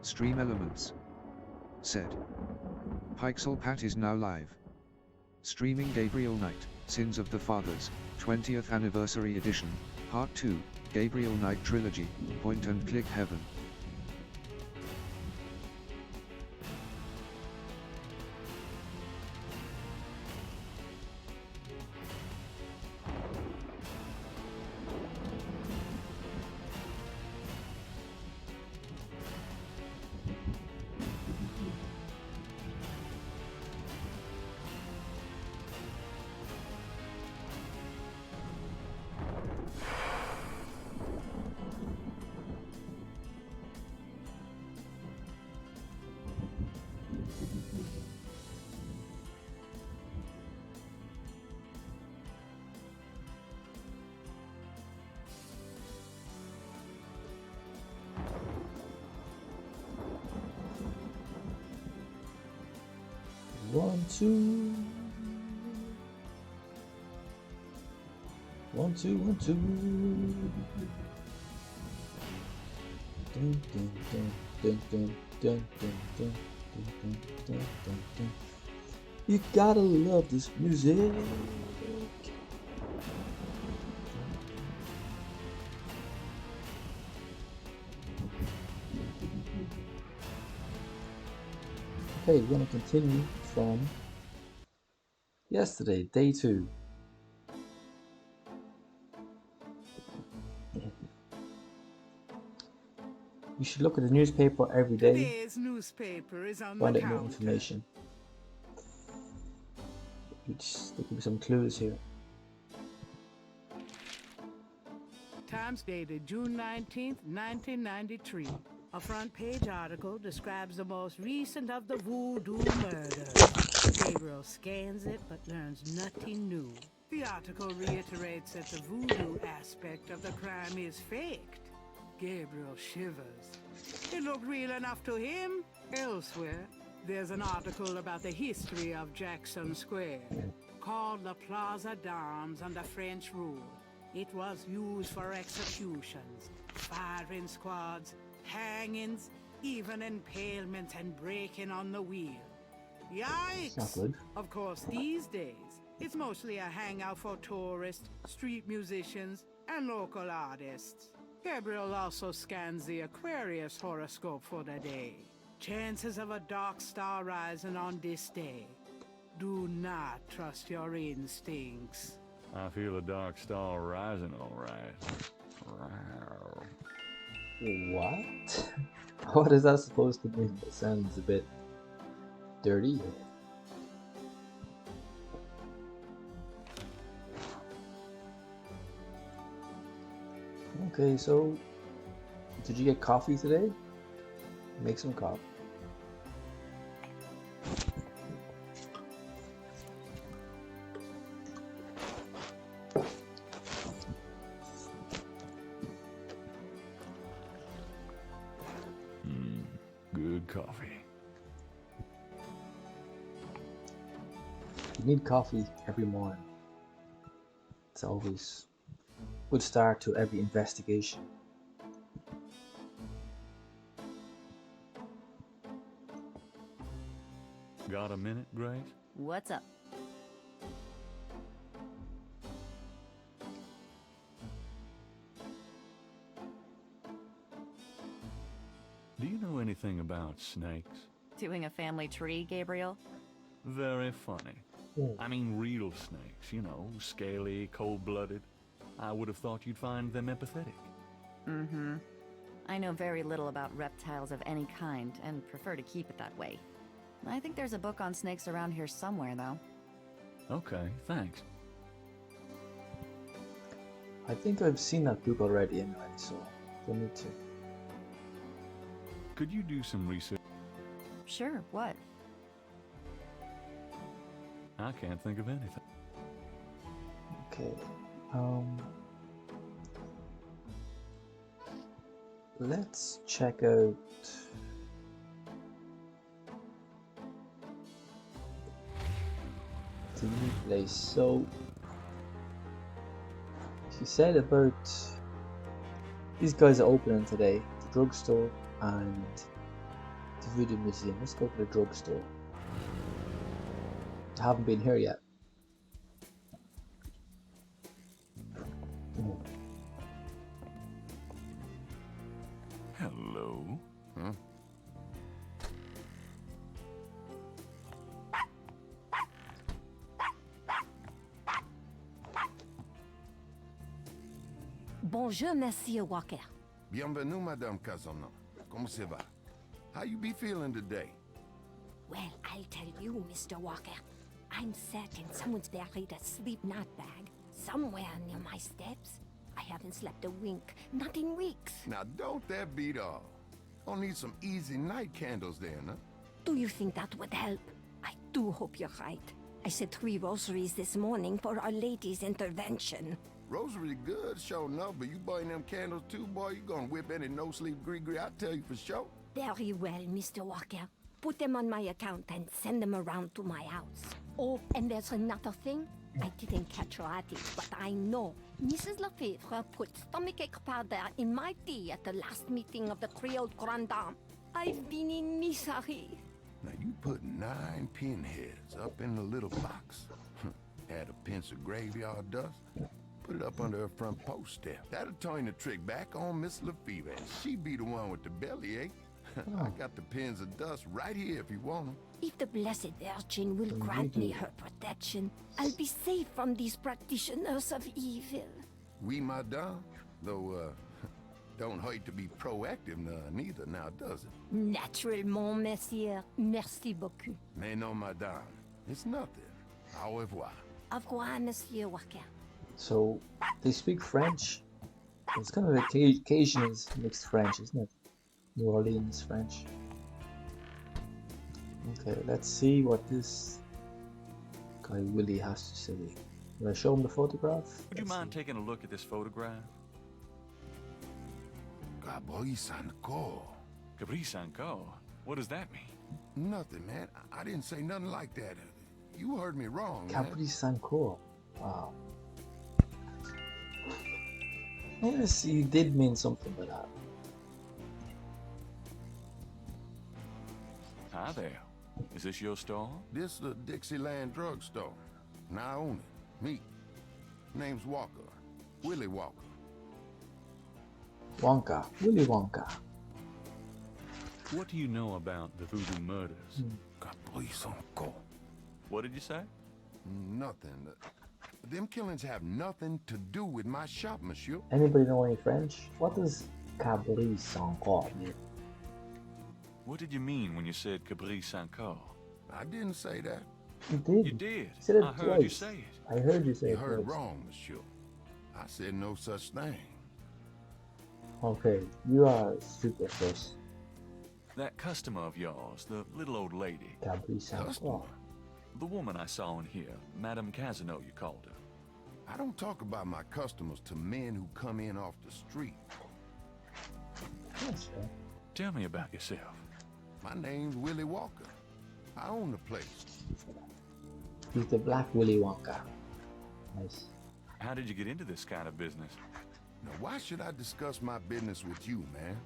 Stream elements. Said. Pixel Pat is now live. Streaming Gabriel Knight, Sins of the Fathers, 20th Anniversary Edition, Part 2, Gabriel Knight Trilogy, Point and Click Heaven. One, two. 1, 2, 1, 2. Dun, dun, dun, dun, dun, dun, dun, dun, dun, dun, dun, dun. You gotta love this music. Okay, we're gonna continue from yesterday, day 2. You should look at the newspaper every day. Today's newspaper is on Find the out more counter. information. There could be some clues here. Times dated June 19th, 1993. A front page article describes the most recent of the voodoo murders. Gabriel scans it but learns nothing new. The article reiterates that the voodoo aspect of the crime is faked. Gabriel shivers. It looked real enough to him. Elsewhere, there's an article about the history of Jackson Square, called the Plaza d'Armes under French rule. It was used for executions, firing squads, hangings, even impalements and breaking on the wheel. It's not Yikes! good. Of course, these days, it's mostly a hangout for tourists, street musicians, and local artists. Gabriel also scans the Aquarius horoscope for the day. Chances of a dark star rising on this day. Do not trust your instincts. I feel a dark star rising, all right. What? What is that supposed to mean? It sounds a bit dirty. Okay, so did you get coffee today? Make some coffee. Good coffee. You need coffee every morning. It's always a good start to every investigation. Got a minute, Grace? What's up? Do you know anything about snakes? Doing a family tree, Gabriel? Very funny. Oh. I mean real snakes, you know, scaly, cold-blooded. I would have thought you'd find them empathetic. Mm-hmm. I know very little about reptiles of any kind, and prefer to keep it that way. I think there's a book on snakes around here somewhere, though. Okay, thanks. I think I've seen that book already anyway, so don't need to. Could you do some research? Sure, what? I can't think of anything. Okay. Let's check out the new place. So she said about these guys are opening today, the drugstore and The Voodoo Museum. Let's go to the drugstore. I haven't been here yet. Hello. Huh? Bonjour, Monsieur Walker. Bienvenue, Madame Casano. Comment ça va? How you be feeling today? Well, I'll tell you, Mr. Walker. I'm certain someone's buried a sleep knot bag somewhere near my steps. I haven't slept a wink, not in weeks. Now, don't that beat all? I'll need some easy night candles then, huh? Do you think that would help? I do hope you're right. I said 3 rosaries this morning for Our Lady's intervention. Rosary good, sure enough, but you buying them candles too, boy, you gonna whip any no-sleep gree-gree, I tell you for sure. Very well, Mr. Walker. Put them on my account and send them around to my house. Oh, and there's another thing. I didn't catch her at it, but I know Mrs. Lefebvre put stomachache powder in my tea at the last meeting of the Creole Grand Dame. I've been in misery. Now, you put 9 pinheads up in the little box. Add a pinch of graveyard dust. Put it up under her front post step. That'll turn the trick back on Miss Lefebvre, and she be the one with the bellyache. I got the pins of dust right here if you want them. If the Blessed Virgin will grant me her protection, I'll be safe from these practitioners of evil. Oui, madame. Though, don't hurt to be proactive neither now, does it? Naturellement, monsieur. Merci beaucoup. Mais non, madame. It's nothing. Au revoir. Au revoir, Monsieur Walker. So they speak French. It's kind of like Cajun mixed French, isn't it? New Orleans French. Okay, let's see what this guy Willie has to say. Will I show him the photograph? Would you mind taking a look at this photograph? Gabriel Sanko. Capri Sanko? What does that mean? Nothing, man. I didn't say nothing like that. You heard me wrong, Capri Sanko. Wow. Yes, he did mean something by that. Hi there. Is this your store? This the Dixieland drugstore. And I own it. Me. Name's Walker. Willie Walker. Wonka. Willy Wonka. What do you know about the voodoo murders? Gabriel Sanko. What did you say? Nothing. Them killings have nothing to do with my shop, monsieur. Anybody know any French? What does Capri Sanko mean? What did you mean when you said Capri Sanko? I didn't say that. You did. You did. You said it I heard twice. you say it. I heard you say You it heard twice. wrong, monsieur. I said no such thing. Okay, you are super first. That customer of yours, the little old lady, Capri Sanko. Customer. the woman I saw in here, Madame Casino, you called her. I don't talk about my customers to men who come in off the street. That's fair. Tell me about yourself. My name's Willie Walker. I own the place. He's the Black Willy Wonka. Nice. How did you get into this kind of business? Now, why should I discuss my business with you, man?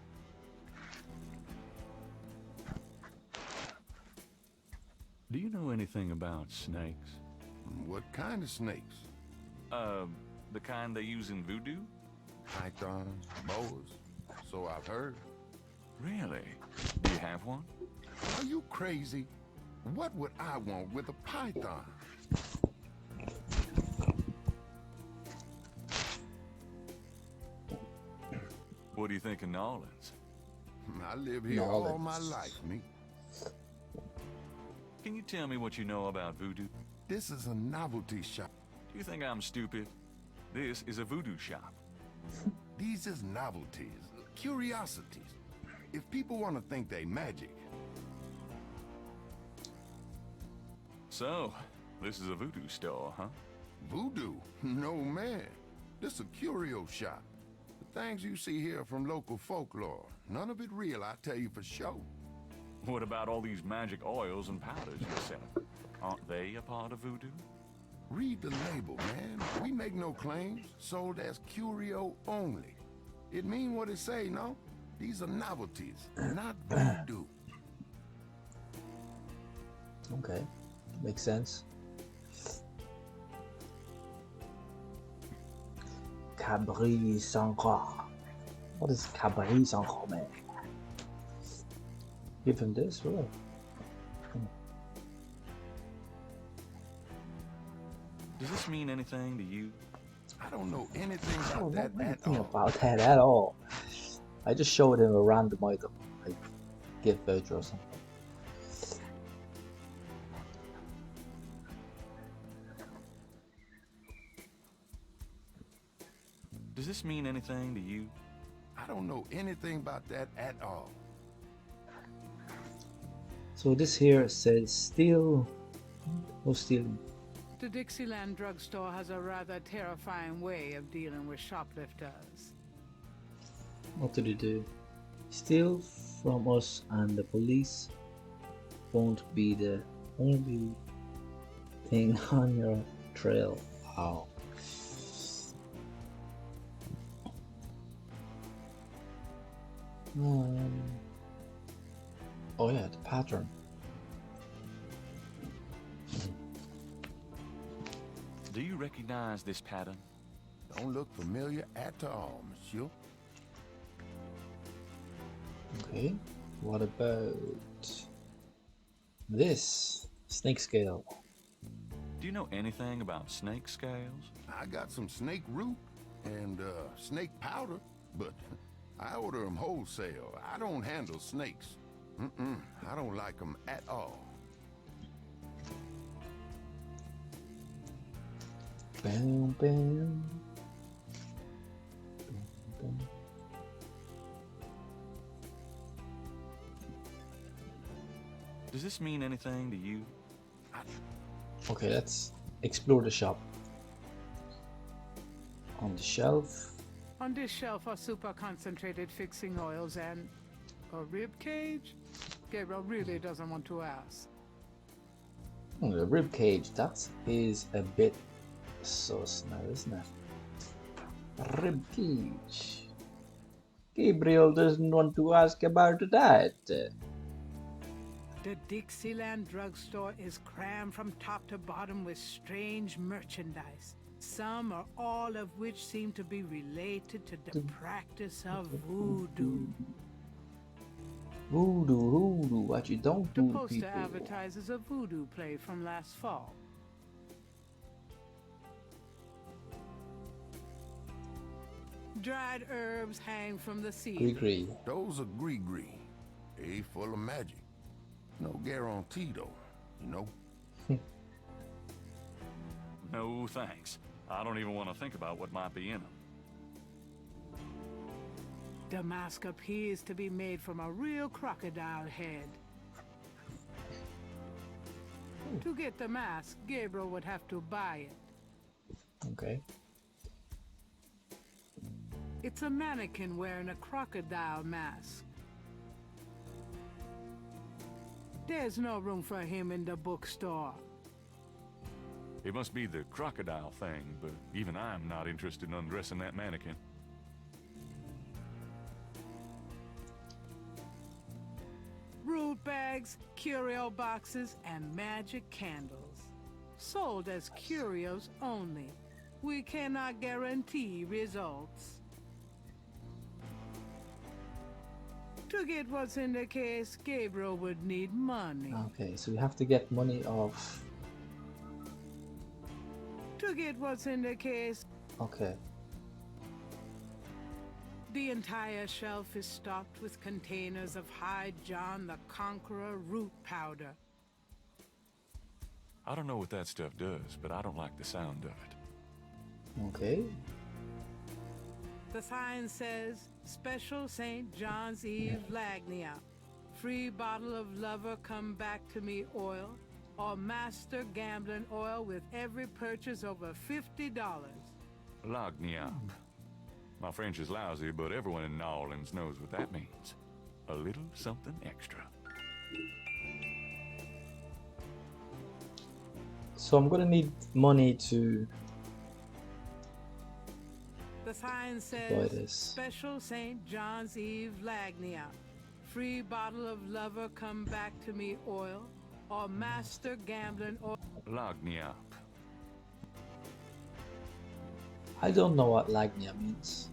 Do you know anything about snakes? What kind of snakes? The kind they use in voodoo? Pythons, boas. So I've heard. Really? Do you have one? Are you crazy? What would I want with a python? What do you think of New Orleans? I live here New all my Orleans. life, me. Can you tell me what you know about voodoo? This is a novelty shop. Do you think I'm stupid? This is a voodoo shop. These is novelties, curiosities. If people want to think they magic, So, this is a voodoo store, huh? voodoo? No, man. This a curio shop. The things you see here are from local folklore. None of it real, I tell you for sure. What about all these magic oils and powders you're selling? Aren't they a part of voodoo? Read the label, man. We make no claims. Sold as curio only. It mean what it say, no? These are novelties, not voodoo. Okay, makes sense. Cabri Sangha. What is Cabri Sangha, man? Give him this, really? Does this mean anything to you? I don't know anything I about don't know that at anything all. about that at all. I just showed him a random item, like gift voucher or something. Does this mean anything to you? I don't know anything about that at all. So this here says steal. No stealing. The Dixieland drugstore has a rather terrifying way of dealing with shoplifters. What did he do? Steal from us and the police won't be the only thing on your trail. Wow. Oh yeah, the pattern. Do you recognize this pattern? Don't look familiar at all, monsieur. Okay, what about this snake scale? Do you know anything about snake scales? I got some snake root and snake powder, but I order them wholesale. I don't handle snakes. I don't like them at all. Bam, bam. Bam, bam. Does this mean anything to you? Okay, let's explore the shop. On the shelf. On this shelf are super concentrated fixing oils and a rib cage? Gabriel really doesn't want to ask. The rib cage, that is a bit sus now, isn't it? Rib cage. Gabriel doesn't want to ask about that. The Dixieland drugstore is crammed from top to bottom with strange merchandise, some or all of which seem to be related to the practice of voodoo. Voodoo, what you don't The do to poster people. advertises a voodoo play from last fall. Dried herbs hang from the ceiling. Gree. Those are gree-gree. They full of magic. No guarantee, though, you know? No, thanks. I don't even want to think about what might be in them. The mask appears to be made from a real crocodile head. To get the mask, Gabriel would have to buy it. Okay. It's a mannequin wearing a crocodile mask. There's no room for him in the bookstore. It must be the crocodile thing, but even I'm not interested in undressing that mannequin. Root bags, curio boxes, and magic candles. Sold as curios only. We cannot guarantee results. To get what's in the case, Gabriel would need money. Okay, so we have to get money off. To get what's in the case, Okay. the entire shelf is stocked with containers of High John the Conqueror root powder. I don't know what that stuff does, but I don't like the sound of it. Okay. The sign says, Special St. John's Eve Lagnia. Free bottle of Lover Come Back to Me oil, or Master Gambling oil with every purchase over $50. Lagniappe. My French is lousy, but everyone in New Orleans knows what that means. A little something extra. So I'm gonna need money to The sign buy says, this. Special St. John's Eve Lagnia. Free bottle of Lover Come Back to Me oil, or master gambling or Lagniap. I don't know what Lagnia means.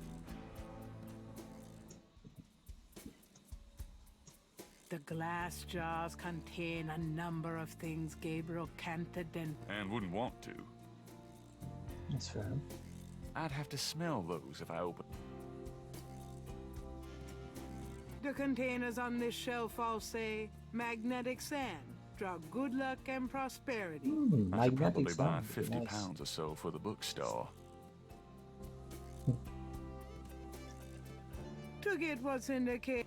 the glass jars contain a number of things Gabriel can't identify. And wouldn't want to. That's fair. I'd have to smell those if I opened. The containers on this shelf all say magnetic sand. Draw good luck and prosperity. I should probably Magnetic buy sand. 50 Nice. pounds or so for the bookstore. To get what's in the case.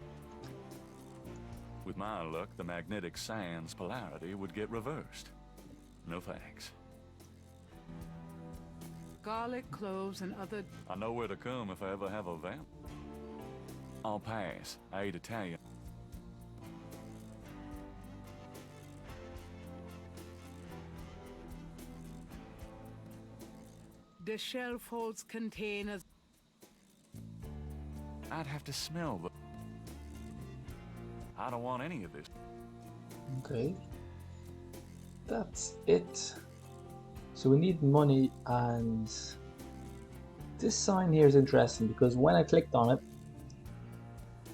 With my luck, the magnetic sand's polarity would get reversed. No thanks. Garlic, cloves, and other. I know where to come if I ever have a vamp. I'll pass. I ate Italian. The shelf holds containers. I'd have to smell the... I don't want any of this. Okay. That's it. So we need money, and this sign here is interesting because when I clicked on it,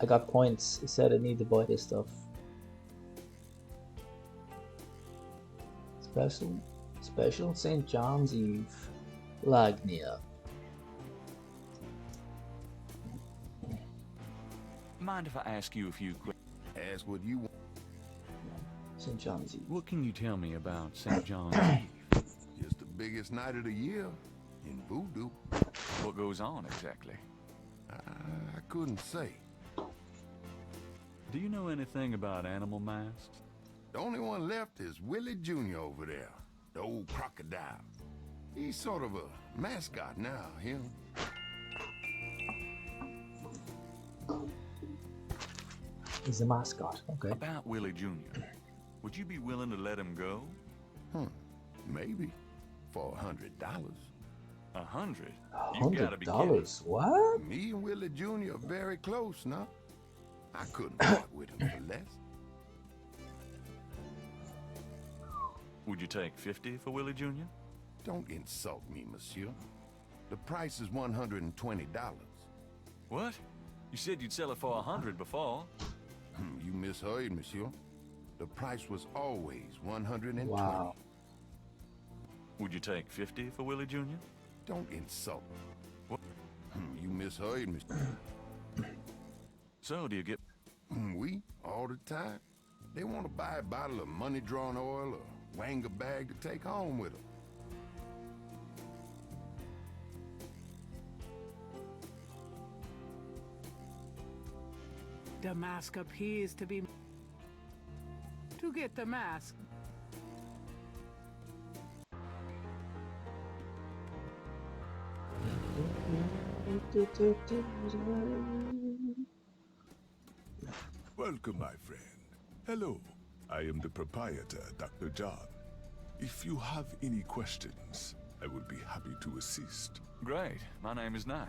I got points. It said I need to buy this stuff. Special St. John's Eve, Lagnia. Mind if I ask you a few questions? Ask what you want. St. John's Eve. What can you tell me about St. John's Eve? Just the biggest night of the year in voodoo. What goes on exactly? I couldn't say. Do you know anything about animal masks? The only one left is Willie Jr. over there, the old crocodile. He's sort of a mascot now, him. He's a mascot. Okay. About Willie Jr. Would you be willing to let him go? Maybe. For $100. 100? You gotta be kidding. $100? What? Me and Willie Jr. are very close now. I couldn't part with him for less. Would you take 50 for Willie Jr.? Don't insult me, monsieur. The price is $120. What? You said you'd sell it for 100 before. You misheard, monsieur. The price was always 120. Wow. Would you take 50 for Willie Jr.? Don't insult me. What? You misheard, monsieur. So, do you get... We, all the time. They want to buy a bottle of money-drawn oil or wang a bag to take home with them. The mask appears to be. To get the mask. Welcome, my friend. Hello. I am the proprietor, Dr. John. If you have any questions, I will be happy to assist. Great. My name is Knight,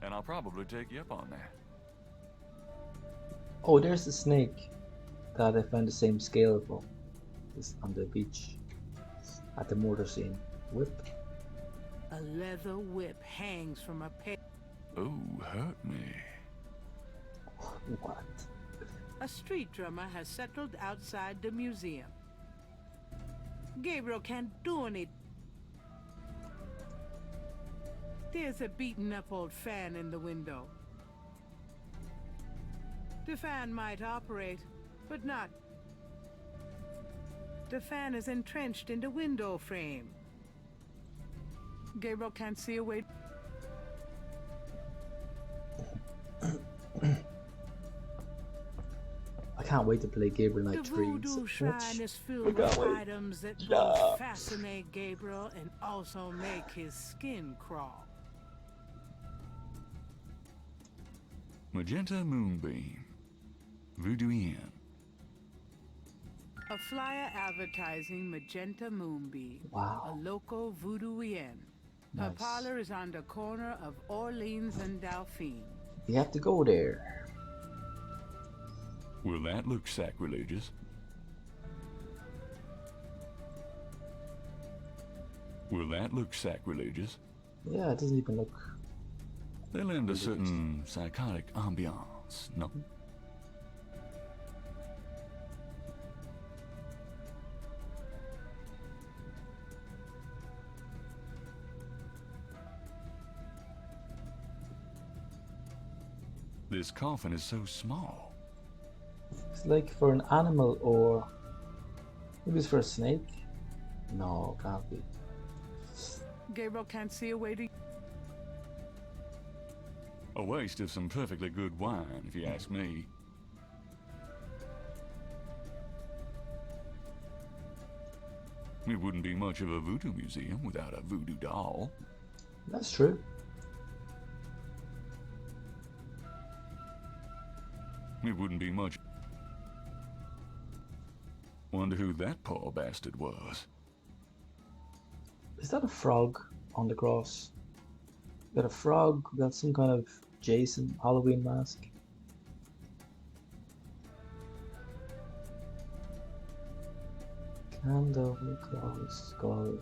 and I'll probably take you up on that. Oh, there's the snake that I found the same scale for. This on the beach at the murder scene. Whip. A leather whip hangs from a peg. Oh, hurt me. What? A street drummer has settled outside the museum. Gabriel can't do anything. There's a beaten up old fan in the window. The fan might operate, but not. The fan is entrenched in the window frame. Gabriel can't see a way. I can't wait to play Gabriel The Knight 3. voodoo shrine is filled with can't wait. items that Yeah. both fascinate Gabriel and also make his skin crawl. Magenta Moonbeam. Voodoo Inn. A flyer advertising Magenta Moonbeam, Wow. a local voodoo inn. Her Nice. parlor is on the corner of Orleans and Dauphine. You have to go there. Will that look sacrilegious? Will that look sacrilegious? Yeah, it doesn't even look. They lend a certain psychotic ambiance, no? This coffin is so small. It's like for an animal, or maybe it's for a snake. No, can't be. Gabriel can't see a way to... A waste of some perfectly good wine, if you ask me. It wouldn't be much of a voodoo museum without a voodoo doll. That's true. It wouldn't be much. Wonder who that poor bastard was. Is that a frog on the cross? Got a frog, got some kind of Jason Halloween mask. Candle, cross, skull.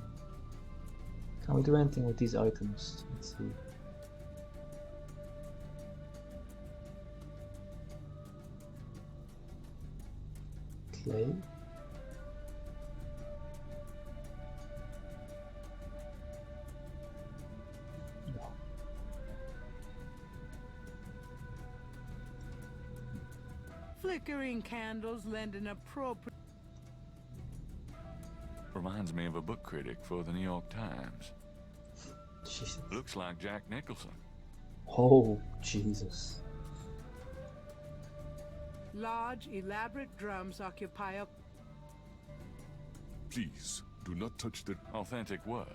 Can we do anything with these items? Let's see. Clay. No. Flickering candles lend an appropriate... Reminds me of a book critic for the New York Times. Jesus. Looks like Jack Nicholson. Oh, Jesus. Large, elaborate drums occupy a... Please, do not touch the Authentic word.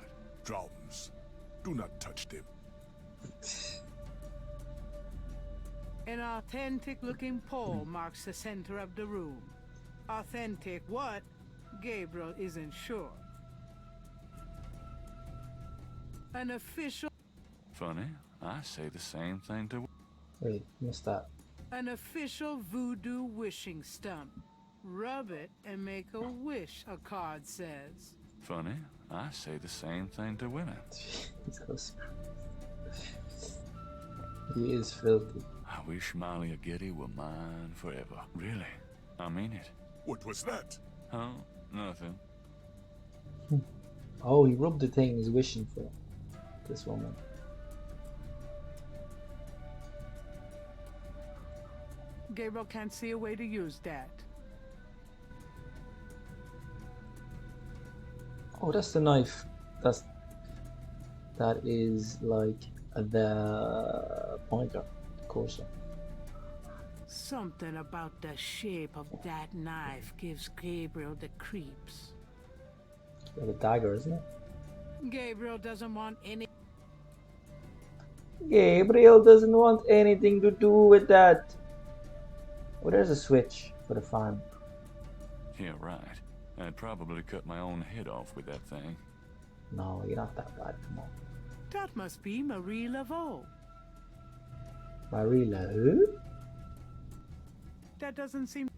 drums. Do not touch them. An authentic-looking pole marks the center of the room. Authentic what? Gabriel isn't sure. An official... Funny, I say the same thing to... Wait, missed that. An official voodoo wishing stump. Rub it and make a wish, a card says. Funny, I say the same thing to women. Jesus. He is filthy. I wish Malia Getty were mine forever. Really, I mean it. What was that? Huh? Nothing. Oh, he rubbed the thing he's wishing for. This woman. Gabriel can't see a way to use that. Oh, that's the knife. That is like the pointer, of course. Something about the shape of that knife gives Gabriel the creeps. It's like a dagger, isn't it? Gabriel doesn't want any... Gabriel doesn't want anything to do with that. Oh, there's a switch for the fan. Yeah, right. I'd probably cut my own head off with that thing. No, you're not that bad. Come on. That must be Marie Laveau. Marie who? That doesn't seem...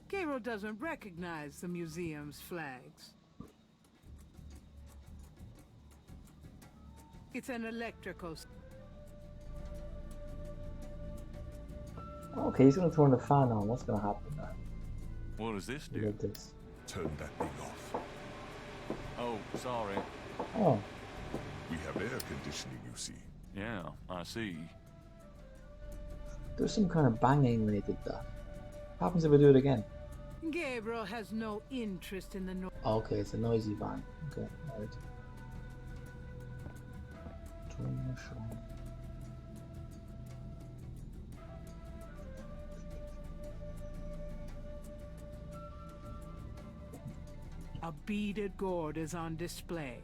Gabriel doesn't recognize the museum's flags. It's an electrical... Okay, he's gonna turn the fan on. What's gonna happen now? What does this Look do? at this. Turn that thing off. Oh, sorry. Oh, We have air conditioning, you see. Yeah, I see. there's some kind of banging when he did that. What happens if I do it again? Gabriel has no interest in the noise. Oh, okay, it's a noisy bang. Okay, right. Turn the show. A beaded gourd is on display.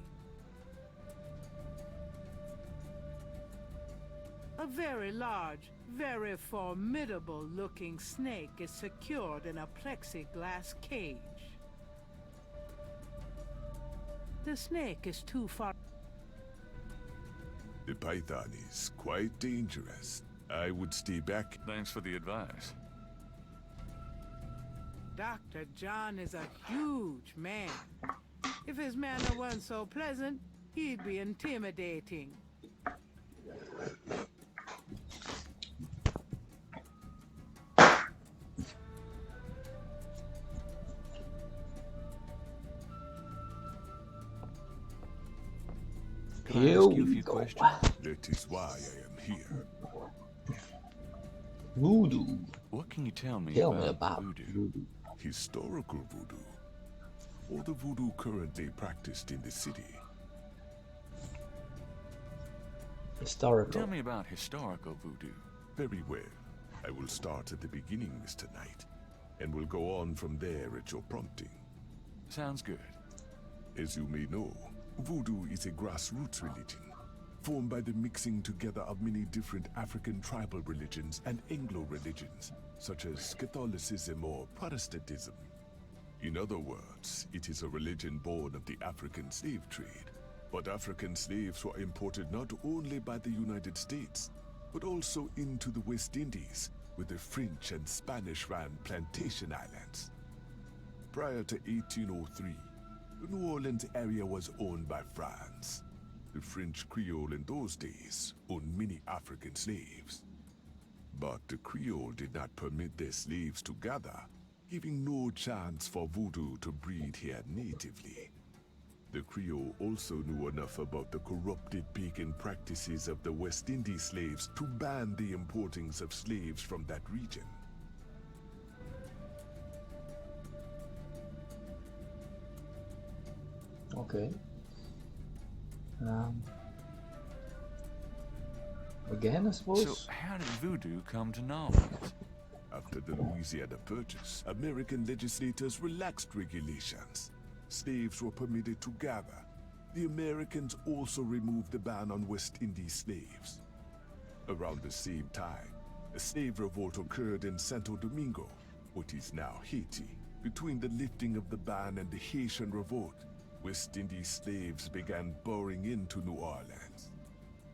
A very large, very formidable looking snake is secured in a plexiglass cage. The snake is too far. The python is quite dangerous. I would stay back. Thanks for the advice. Dr. John is a huge man. If his manner weren't so pleasant, he'd be intimidating. Can I Here ask you a we few go. questions? That is why I am here. Voodoo. What can you tell me Tell me about about voodoo? voodoo. Historical voodoo, or the voodoo currently practiced in the city. Historical. Tell me about historical voodoo. Very well. I will start at the beginning, Mr. Knight, and will go on from there at your prompting. Sounds good. As you may know, voodoo is a grassroots religion, formed by the mixing together of many different African tribal religions and Anglo religions, such as Catholicism or Protestantism. In other words, it is a religion born of the African slave trade. But African slaves were imported not only by the United States, but also into the West Indies, where the French and Spanish ran plantation islands. Prior to 1803, the New Orleans area was owned by France. The French Creole in those days owned many African slaves. But the Creole did not permit their slaves to gather, giving no chance for voodoo to breed here natively. The Creole also knew enough about the corrupted pagan practices of the West Indies slaves to ban the importings of slaves from that region. Okay. Again, I suppose. So, how did voodoo come to New Orleans? After the Louisiana Purchase, American legislators relaxed regulations. Slaves were permitted to gather. The Americans also removed the ban on West Indies slaves. Around the same time, a slave revolt occurred in Santo Domingo, what is now Haiti. Between the lifting of the ban and the Haitian Revolt, West Indies slaves began pouring into New Orleans.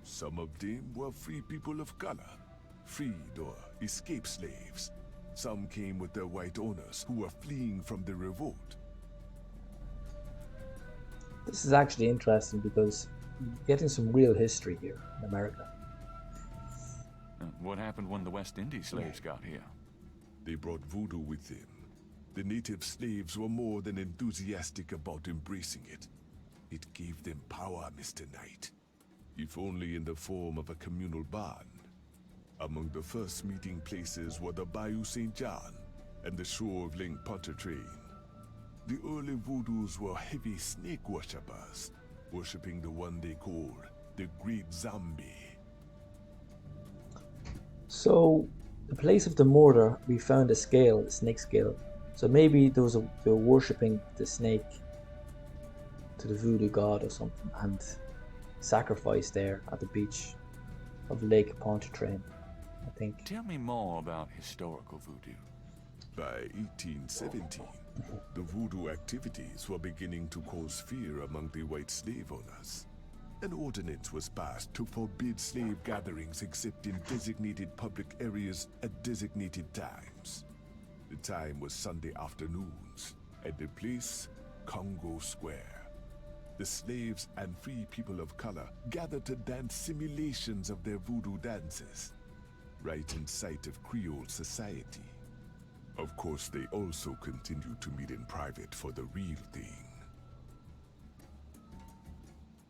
Some of them were free people of color, freed or escaped slaves. Some came with their white owners who were fleeing from the revolt. This is actually interesting because you're getting some real history here in America. What happened when the West Indies slaves got here? They brought voodoo with them. The native slaves were more than enthusiastic about embracing it. It gave them power, Mr. Knight, if only in the form of a communal bond. Among the first meeting places were the Bayou St. John and the shore of Lake Pontchartrain. The early voodoos were heavy snake worshippers, worshipping the one they called the Great Zombie. So, the place of the murder, we found a scale, a snake scale. So maybe they were worshipping the snake to the voodoo god or something and sacrificed there at the beach of Lake Pontchartrain, I think. Tell me more about historical voodoo. By 1817, the voodoo activities were beginning to cause fear among the white slave owners. An ordinance was passed to forbid slave gatherings except in designated public areas at designated times. The time was Sunday afternoons, and the place, Congo Square. The slaves and free people of color gathered to dance simulations of their voodoo dances, right in sight of Creole society. Of course, they also continued to meet in private for the real thing.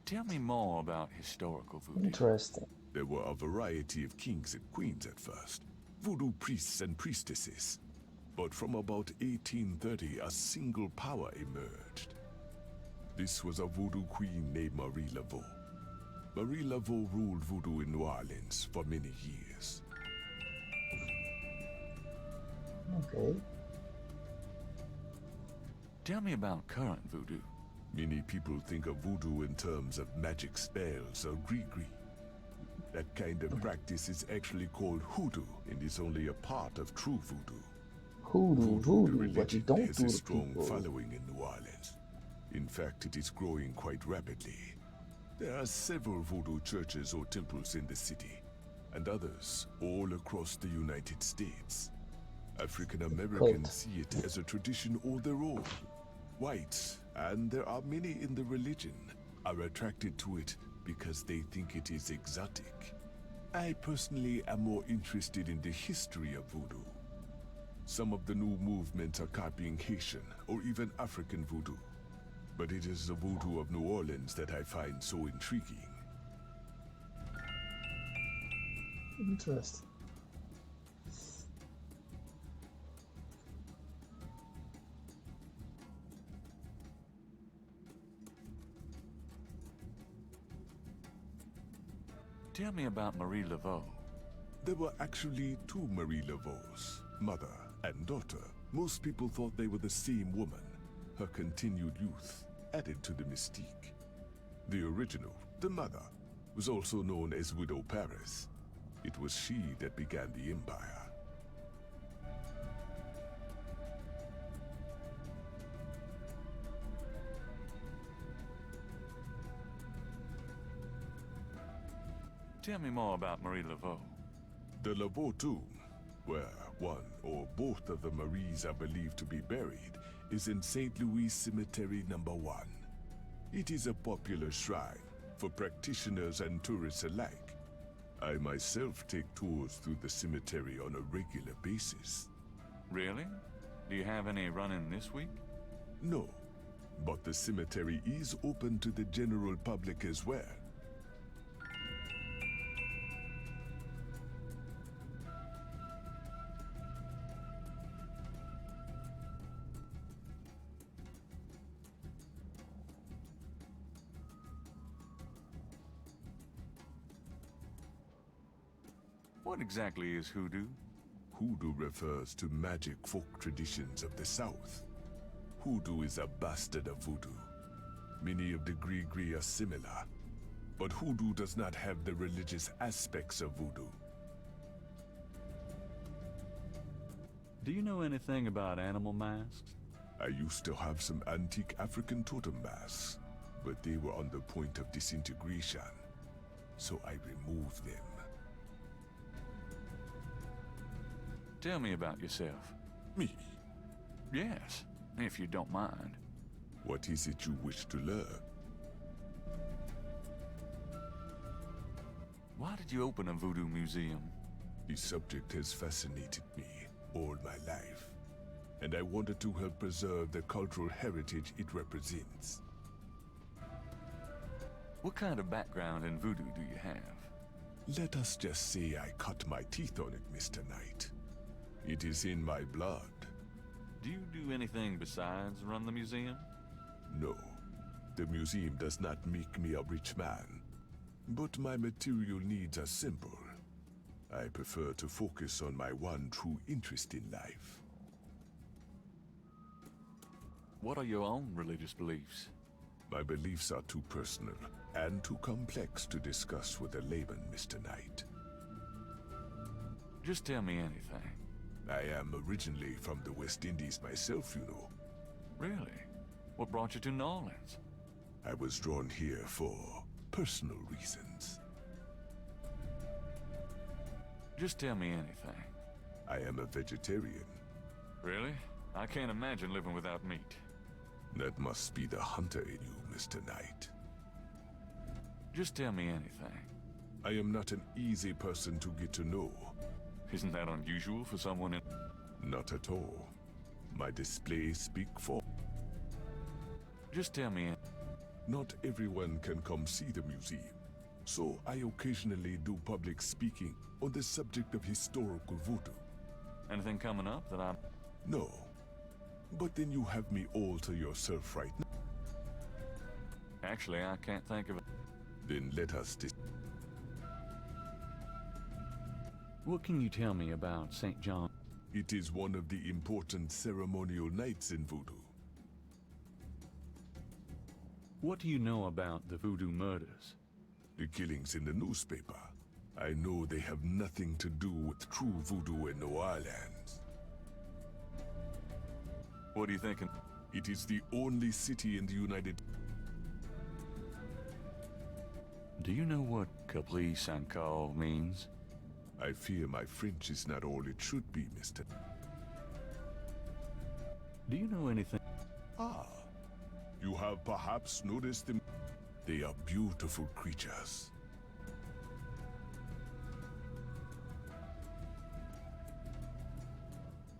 Tell me more about historical voodoo. Interesting. There were a variety of kings and queens at first, voodoo priests and priestesses. But from about 1830, a single power emerged. This was a voodoo queen named Marie Laveau. Marie Laveau ruled voodoo in New Orleans for many years. Okay. Tell me about current voodoo. Many people think of voodoo in terms of magic spells or gree-gree. That kind of practice is actually called hoodoo and is only a part of true voodoo. Voodoo, the but you religion, don't has do a to strong people. following in New Orleans. In fact, it is growing quite rapidly. There are several voodoo churches or temples in the city, and others all across the United States. African Cult. Americans see it as a tradition all their own. Whites, and there are many in the religion, are attracted to it because they think it is exotic. I personally am more interested in the history of voodoo. Some of the new movements are copying Haitian or even African voodoo. But it is the voodoo of New Orleans that I find so intriguing. Interesting. Tell me about Marie Laveau. There were actually two Marie Laveaux, mother and daughter. Most people thought they were the same woman. Her continued youth added to the mystique. The original, the mother, was also known as Widow Paris. It was she that began the empire. Tell me more about Marie Laveau. The Laveau tomb, where one or both of the Maries are believed to be buried, is in St. Louis Cemetery Number 1. It is a popular shrine for practitioners and tourists alike. I myself take tours through the cemetery on a regular basis. Really? Do you have any running this week? No, but the cemetery is open to the general public as well. What exactly is hoodoo? Hoodoo refers to magic folk traditions of the South. Hoodoo is a bastard of voodoo. Many of the Gree are similar, but hoodoo does not have the religious aspects of voodoo. Do you know anything about animal masks? I used to have some antique African totem masks, but they were on the point of disintegration, so I removed them. Tell me about yourself. Me? Yes, if you don't mind. What is it you wish to learn? Why did you open a voodoo museum? The subject has fascinated me all my life, and I wanted to help preserve the cultural heritage it represents. What kind of background in voodoo do you have? Let us just say I cut my teeth on it, Mr. Knight. It is in my blood. Do you do anything besides run the museum? No, the museum does not make me a rich man, but my material needs are simple. I prefer to focus on my one true interest in life. What are your own religious beliefs? My beliefs are too personal and too complex to discuss with a layman, Mr. Knight. Just tell me anything. I am originally from the West Indies myself, you know. Really? What brought you to New Orleans? I was drawn here for personal reasons. Just tell me anything. I am a vegetarian. Really? I can't imagine living without meat. That must be the hunter in you, Mr. Knight. Just tell me anything. I am not an easy person to get to know. Isn't that unusual for someone in... Not at all. My displays speak for... Just tell me... Not everyone can come see the museum, so I occasionally do public speaking on the subject of historical voodoo. Anything coming up that I'm... No, but then you have me all to yourself right now. Actually, I can't think of it. Then let us What can you tell me about St. John? It is one of the important ceremonial nights in voodoo. What do you know about the voodoo murders? The killings in the newspaper. I know they have nothing to do with true voodoo in New Orleans. What are you thinking? It is the only city in the United... Do you know what caprice and call means? I fear my French is not all it should be, Mr. Do you know anything? Ah, you have perhaps noticed them. They are beautiful creatures.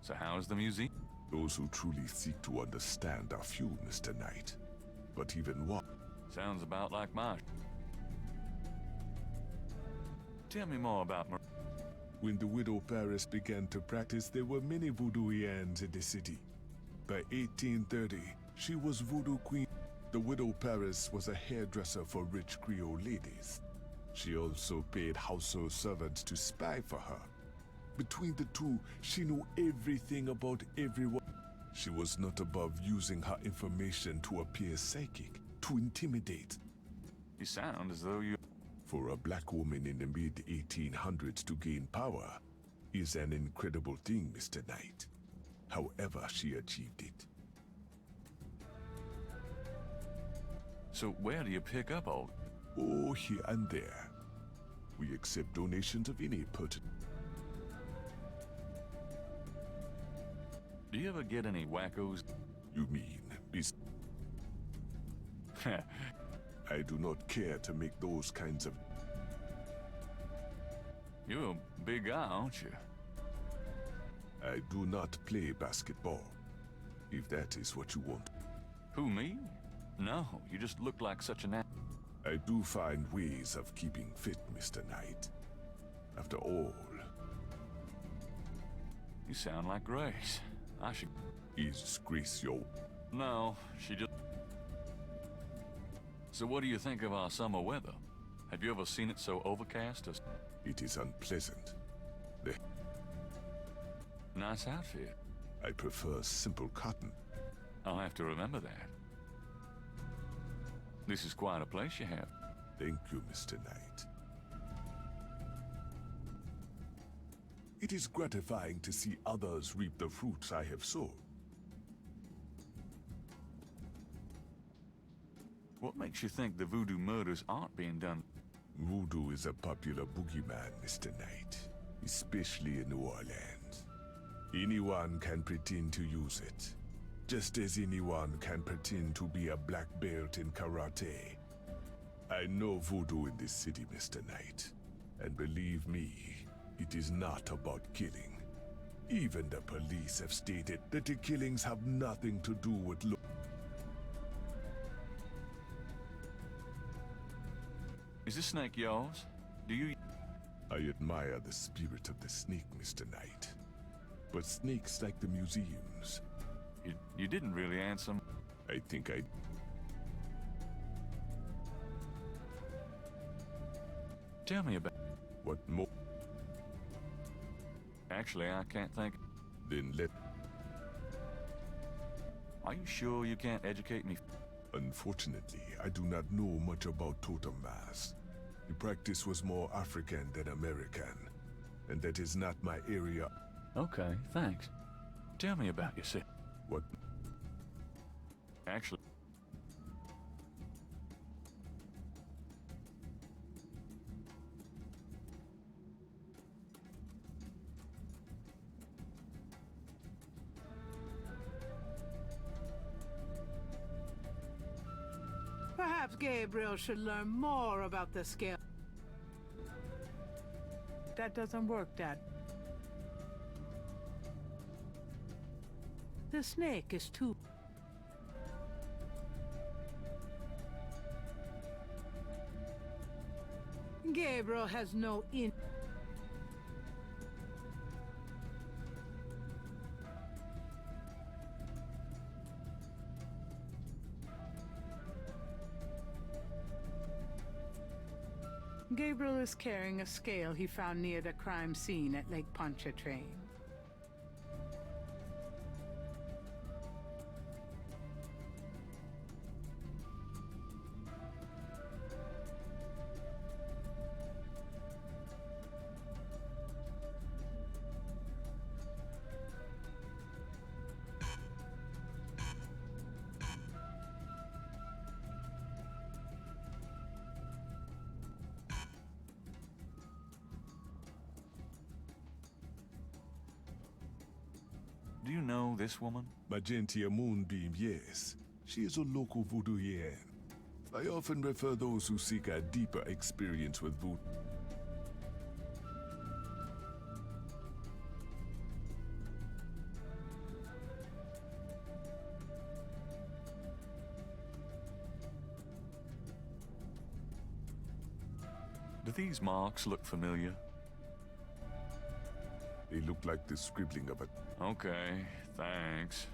So how's the museum? Those who truly seek to understand are few, Mr. Knight. But even one. Sounds about like my... Tell me more about When the widow Paris began to practice, there were many voodooians in the city. By 1830, she was voodoo queen. The widow Paris was a hairdresser for rich Creole ladies. She also paid household servants to spy for her. Between the two, she knew everything about everyone. She was not above using her information to appear psychic, to intimidate. You sound as though you... For a black woman in the mid-1800s to gain power is an incredible thing, Mr. Knight. However she achieved it. So where do you pick up all... Oh, here and there. We accept donations of any pertinent. Do you ever get any wackos? You mean, I do not care to make those kinds of... You're a big guy, aren't you? I do not play basketball, if that is what you want. Who, me? No, you just look like such an... I do find ways of keeping fit, Mr. Knight. After all... You sound like Grace. I should... Is Grace your... No, she just... So what do you think of our summer weather? Have you ever seen it so overcast as... It is unpleasant. Nice outfit. I prefer simple cotton. I'll have to remember that. This is quite a place you have. Thank you, Mr. Knight. It is gratifying to see others reap the fruits I have sown. What makes you think the voodoo murders aren't being done? Voodoo is a popular boogeyman, Mr. Knight, especially in New Orleans. Anyone can pretend to use it, just as anyone can pretend to be a black belt in karate. I know voodoo in this city, Mr. Knight, and believe me, it is not about killing. Even the police have stated that the killings have nothing to do with Is this snake yours? Do you... I admire the spirit of the snake, Mr. Knight. But snakes like the museums. You didn't really answer... I think I... Tell me about... What more? Actually, I can't think... Then let... Are you sure you can't educate me? Unfortunately, I do not know much about totem mass. The practice was more African than American, and that is not my area. Okay, thanks. Tell me about yourself. What? Actually... Perhaps Gabriel should learn more about the scale. That doesn't work, Dad. The snake is too... Gabriel has no in... Gabriel is carrying a scale he found near the crime scene at Lake Pontchartrain. know this woman? Magentia Moonbeam, yes. She is a local voodooian. I often refer those who seek a deeper experience with voodoo. Do these marks look familiar? They look like the scribbling of a... Okay, thanks.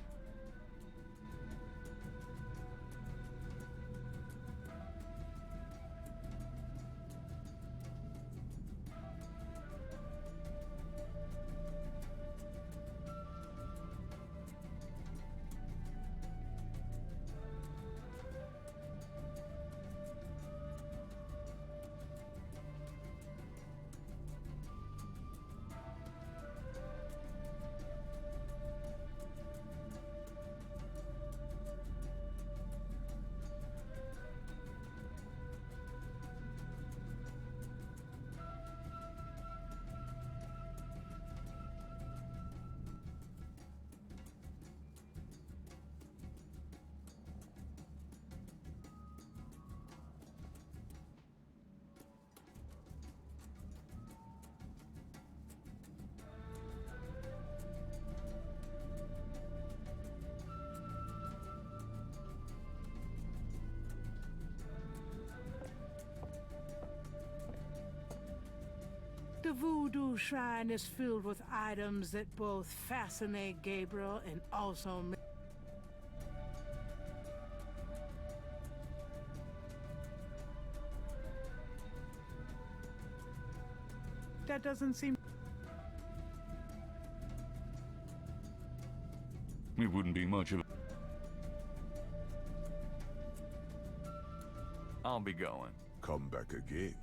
The voodoo shrine is filled with items that both fascinate Gabriel and also that doesn't seem... It wouldn't be much of a... I'll be going. Come back again.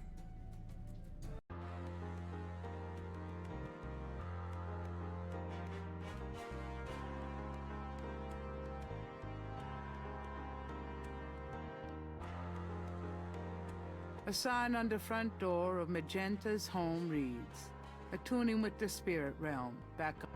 A sign on the front door of Magenta's home reads, "Attuning with the spirit realm. Back up."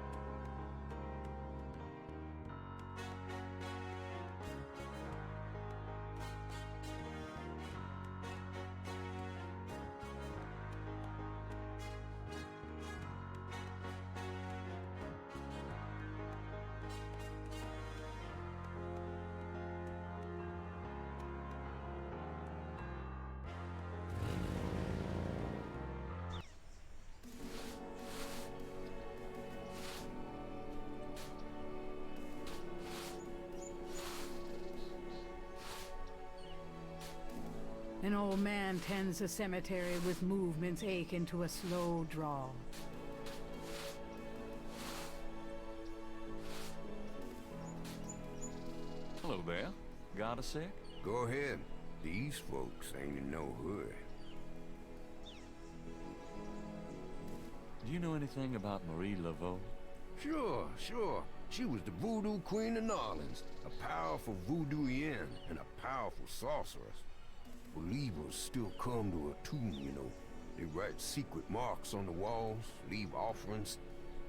An old man tends the cemetery with movements akin to a slow drawl. Hello there. Got a sec? Go ahead. These folks ain't in no hurry. Do you know anything about Marie Laveau? Sure. She was the voodoo queen of New Orleans, a powerful voodooian and a powerful sorceress. Believers still come to her tomb, you know. They write secret marks on the walls, leave offerings.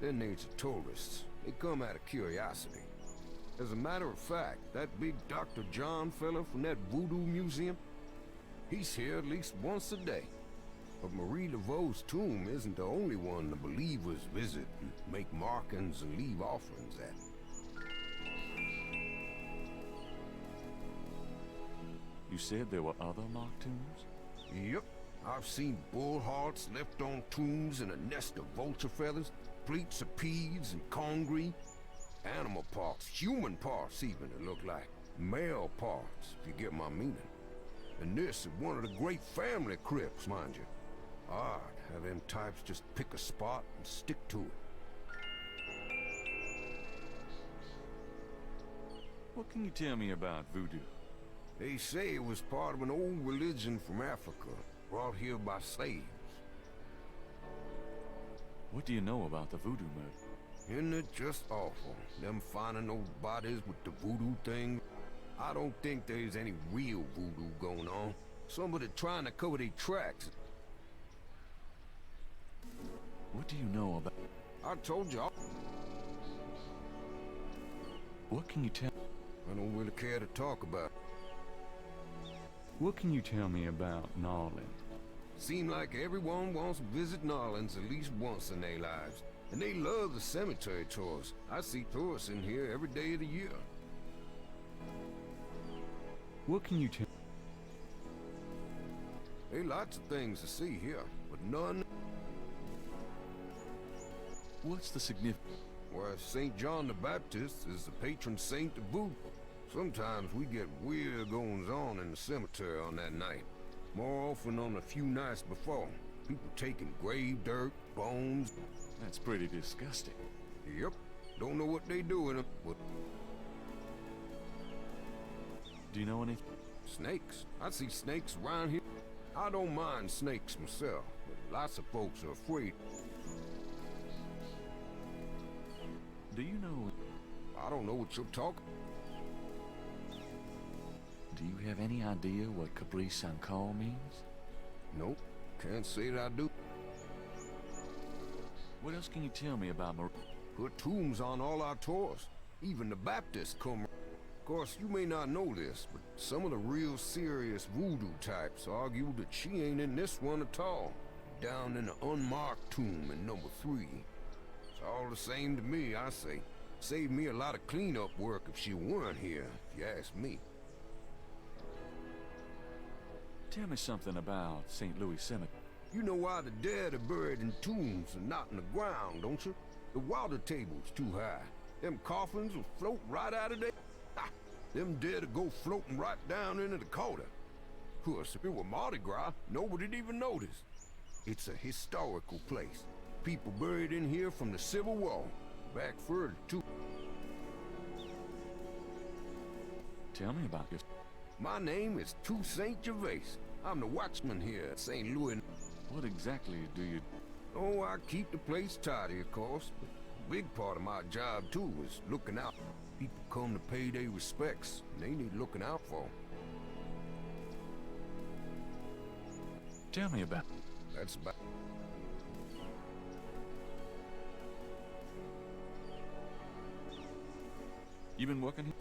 Then there's the tourists. They come out of curiosity. As a matter of fact, that big Dr. John fella from that voodoo museum, he's here at least once a day. But Marie Laveau's tomb isn't the only one the believers visit and make markings and leave offerings at. You said there were other mock tombs? Yep. I've seen bull hearts left on tombs and a nest of vulture feathers, plates of peas and congreve, animal parts, human parts even, it look like. Male parts, if you get my meaning. And this is one of the great family crypts, mind you. Odd how them types just pick a spot and stick to it. What can you tell me about voodoo? They say it was part of an old religion from Africa, brought here by slaves. What do you know about the voodoo murder? Isn't it just awful, them finding those bodies with the voodoo thing? I don't think there's any real voodoo going on. Somebody trying to cover their tracks. What do you know about... I told you. What can you tell? I don't really care to talk about. What can you tell me about Narlin? Seem like everyone wants to visit Narlands at least once in their lives. And they love the cemetery tours. I see tourists in here every day of the year. What can you tell? There are lots of things to see here, but none. What's the significance? Well, St. John the Baptist is the patron saint of voodoo. Sometimes we get weird goings-on in the cemetery on that night. More often on a few nights before. People taking grave dirt, bones. That's pretty disgusting. Yep. Don't know what they do in them, but... Do you know anything? Snakes. I see snakes around here. I don't mind snakes myself, but lots of folks are afraid. Do you know... I don't know what you're talking... Do you have any idea what Capri San Call means? Nope. Can't say that I do. What else can you tell me about Put tombs on all our tours. Even the Baptists come. Of course, you may not know this, but some of the real serious voodoo types argue that she ain't in this one at all. Down in the unmarked tomb in number 3. It's all the same to me, I say. Saved me a lot of cleanup work if she weren't here, if you ask me. Tell me something about St. Louis Cemetery. You know why the dead are buried in tombs and not in the ground, don't you? The water table's too high. Them coffins will float right out of there. Ha! Them dead will go floating right down into the Calder. Of course, if it were Mardi Gras, nobody'd even notice. It's a historical place. People buried in here from the Civil War. Back further, too. Tell me about your... My name is Toussaint Gervais. I'm the watchman here at St. Louis. What exactly do you... Oh, I keep the place tidy, of course, but a big part of my job, too, is looking out. People come to pay their respects, and they need looking out for. Tell me about... That's about... You been working here?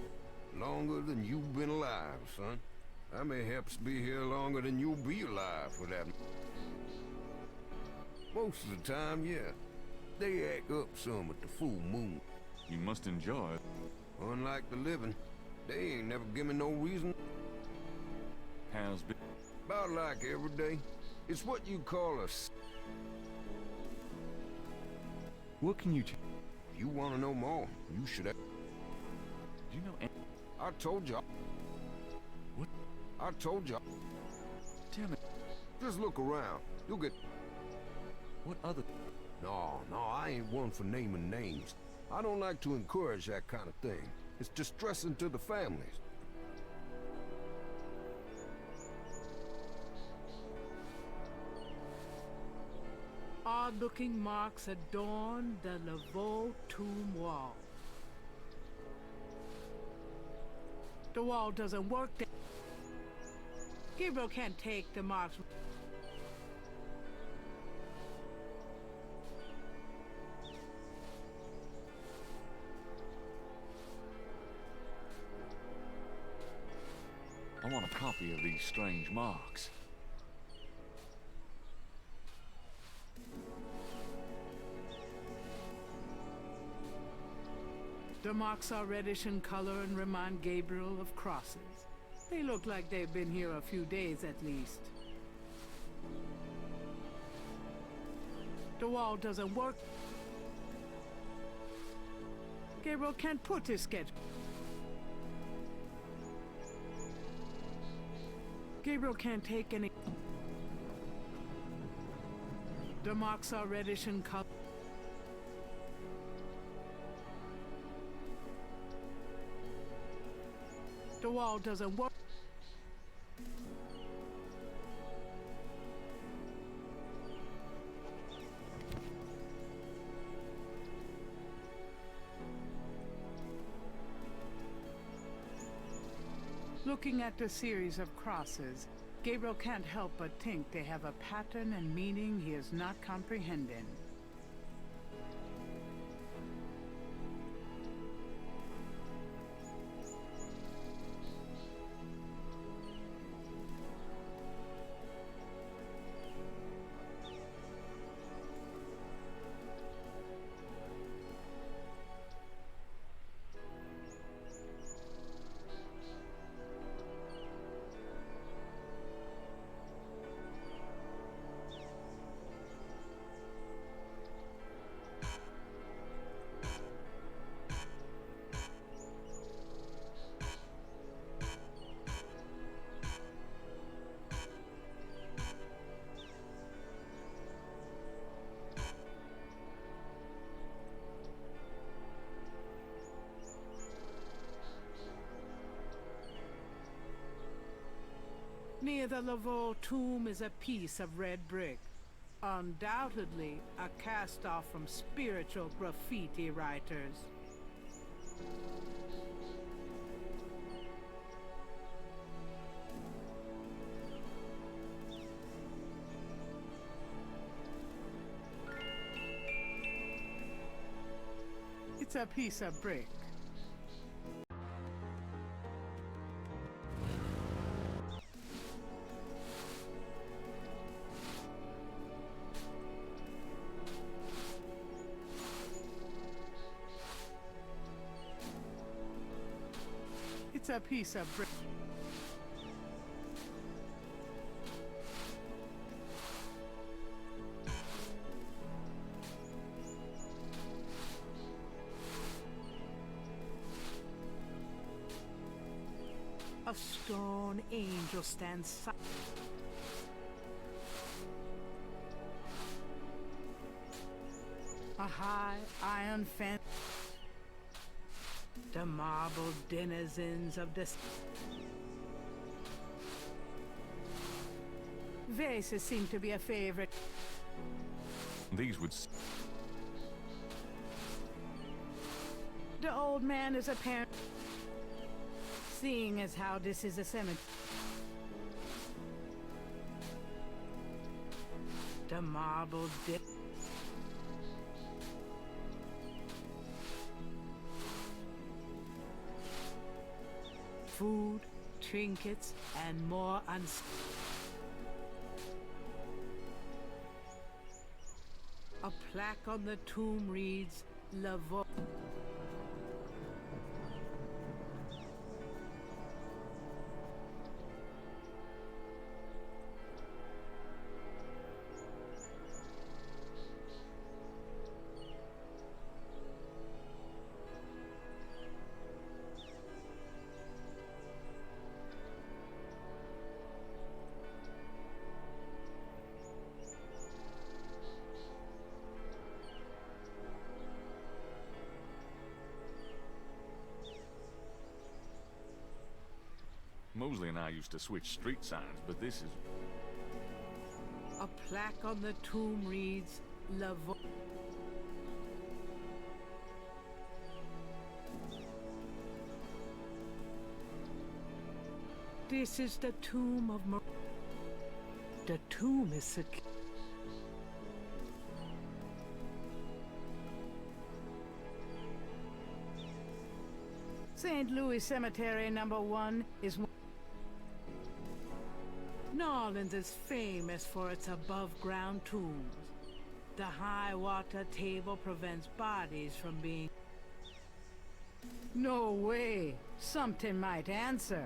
Longer than you've been alive, son. I may perhaps be here longer than you'll be alive, for that. Most of the time, yeah. They act up some at the full moon. You must enjoy it. Unlike the living, they ain't never given no reason. Has been... About like every day. It's what you call a... What can you tell... If you want to know more, you should have... Do you know any... I told you. What? I told you. Tell me... Just look around. You'll get... What other... No, I ain't one for naming names. I don't like to encourage that kind of thing. It's distressing to the families. Odd-looking marks adorn the Laveau tomb wall. The wall doesn't work. Gabriel can't take the marks. I want a copy of these strange marks. The marks are reddish in color and remind Gabriel of crosses. They look like they've been here a few days at least. The wall doesn't work. Gabriel can't put his sketch. Gabriel can't take any. The marks are reddish in color. The wall doesn't work. Looking at the series of crosses, Gabriel can't help but think they have a pattern and meaning he is not comprehending. Near the Laveau tomb is a piece of red brick. Undoubtedly a cast-off from spiritual graffiti writers. It's a piece of brick. It's a piece of brick. A stone angel stands silent. A high iron fence. The marble denizens of the vases seem to be a favorite. These would... The old man is apparent, seeing as how this is a cemetery. The marble food, trinkets, and more A plaque on the tomb reads, Laveau. Mosley and I used to switch street signs, but this is... A plaque on the tomb reads, Laveau. This is the tomb of The tomb is secure. St. Louis Cemetery number 1 is one. New Orleans is famous for its above-ground tombs. The high water table prevents bodies from being... No way! Something might answer.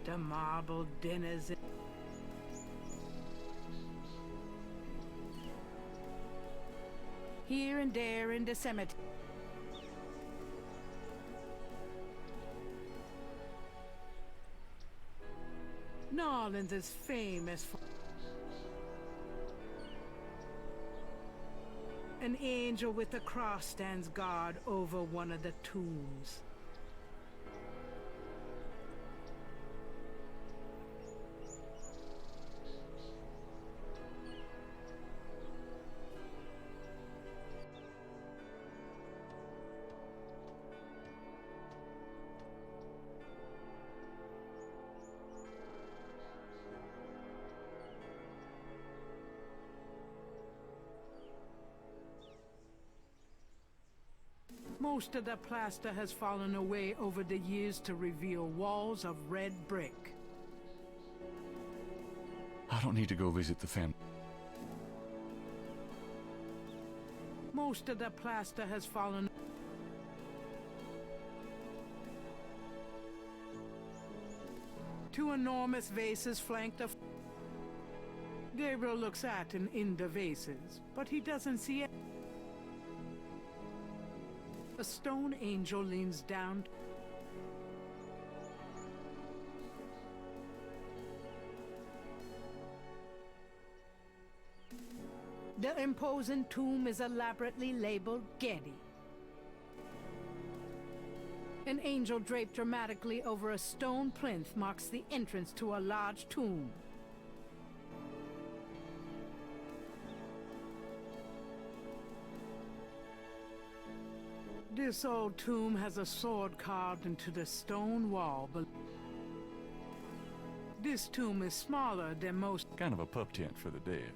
The marble denizen. Here and there in the cemetery. New Orleans is famous for an angel with a cross stands guard over one of the tombs. Most of the plaster has fallen away over the years to reveal walls of red brick. I don't need to go visit the family. Most of the plaster has fallen. Two enormous vases flanked of... Gabriel looks at and in the vases, but he doesn't see it. A stone angel leans down. The imposing tomb is elaborately labeled Getty. An angel draped dramatically over a stone plinth marks the entrance to a large tomb. This old tomb has a sword carved into the stone wall. This tomb is smaller than most. Kind of a pup tent for the dead.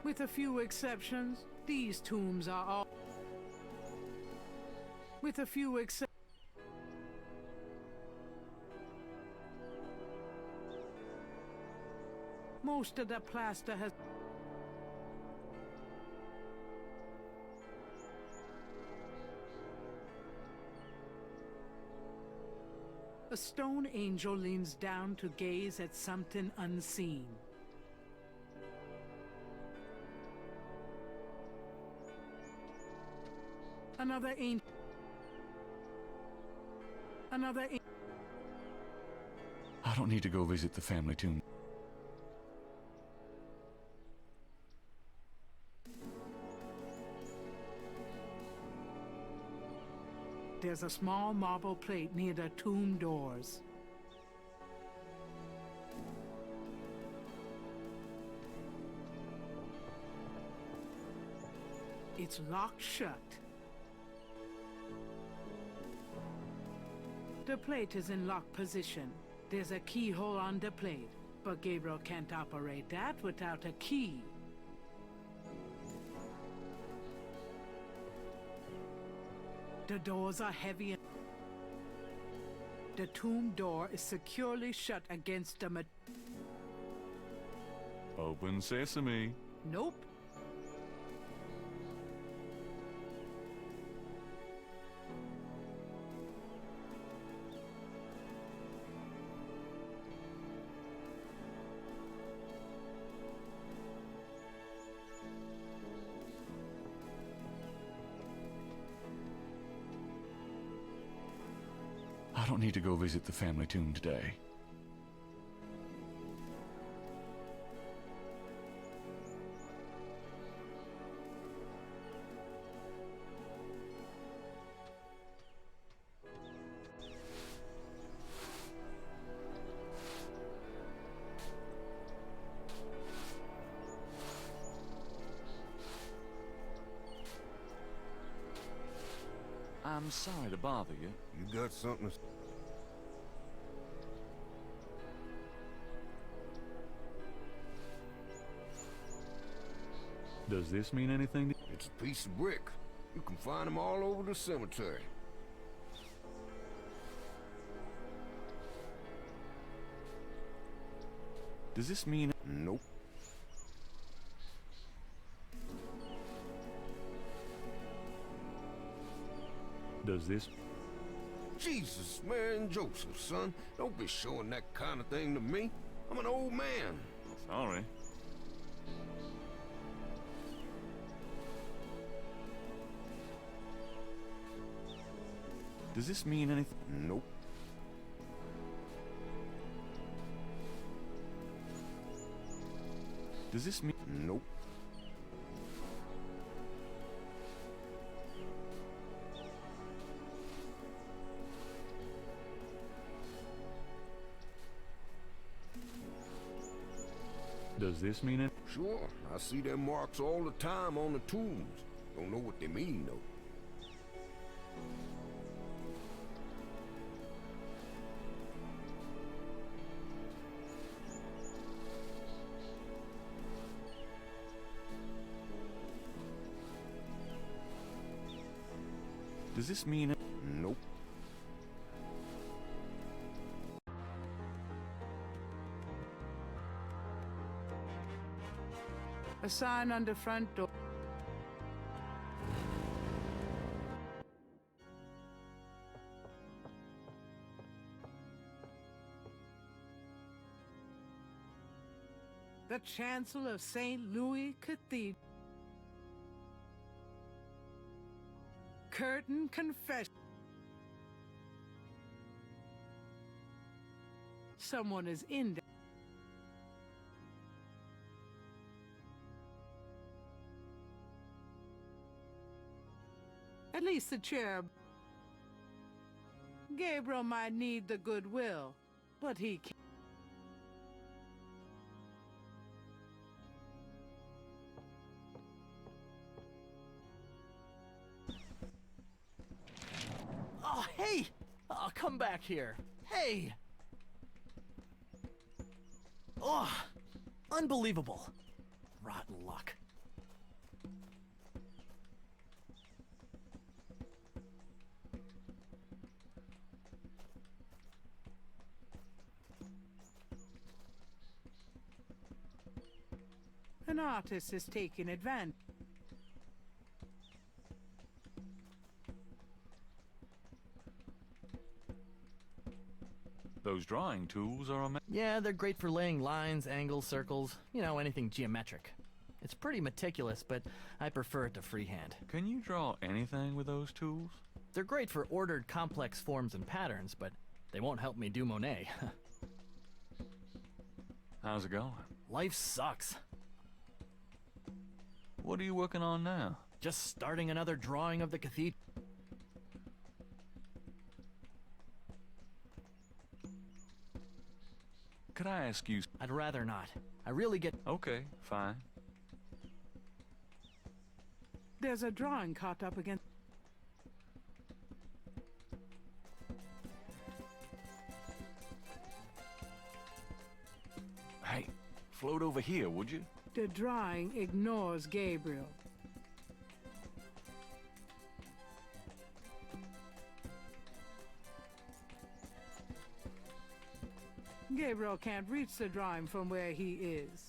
With a few exceptions, these tombs are all. With a few exceptions. Most of the plaster has. A stone angel leans down to gaze at something unseen. Another angel. I don't need to go visit the family tomb. There's a small marble plate near the tomb doors. It's locked shut. The plate is in locked position. There's a keyhole on the plate, but Gabriel can't operate that without a key. The doors are heavy and the tomb door is securely shut against the Open sesame. Nope. I don't need to go visit the family tomb today. I'm sorry to bother you. You got something to... Does this mean anything to you? It's a piece of brick. You can find them all over the cemetery. Does this mean... Nope. Does this... Jesus, Mary and Joseph, son. Don't be showing that kind of thing to me. I'm an old man. Sorry. Does this mean anything? Nope. Does this mean... Nope. Does this mean it? Sure, I see them marks all the time on the tombs. Don't know what they mean, though. Does this mean it? Nope. A sign on the front door. The chancel of St. Louis Cathedral. Curtain confession. Someone is in there. At least the chair. Gabriel might need the goodwill, but he can't. Oh, hey! Oh, come back here. Hey! Oh, unbelievable. Rotten luck. An artist is taking advantage. Those drawing tools are Yeah, they're great for laying lines, angles, circles, you know, anything geometric. It's pretty meticulous, but I prefer it to freehand. Can you draw anything with those tools? They're great for ordered, complex forms and patterns, but they won't help me do Monet. How's it going? Life sucks. What are you working on now? Just starting another drawing of the cathedral. Could I ask you... I'd rather not. I really get... Okay, fine. There's a drawing caught up against. Hey, float over here, would you? The drawing ignores Gabriel. Gabriel can't reach the drawing from where he is.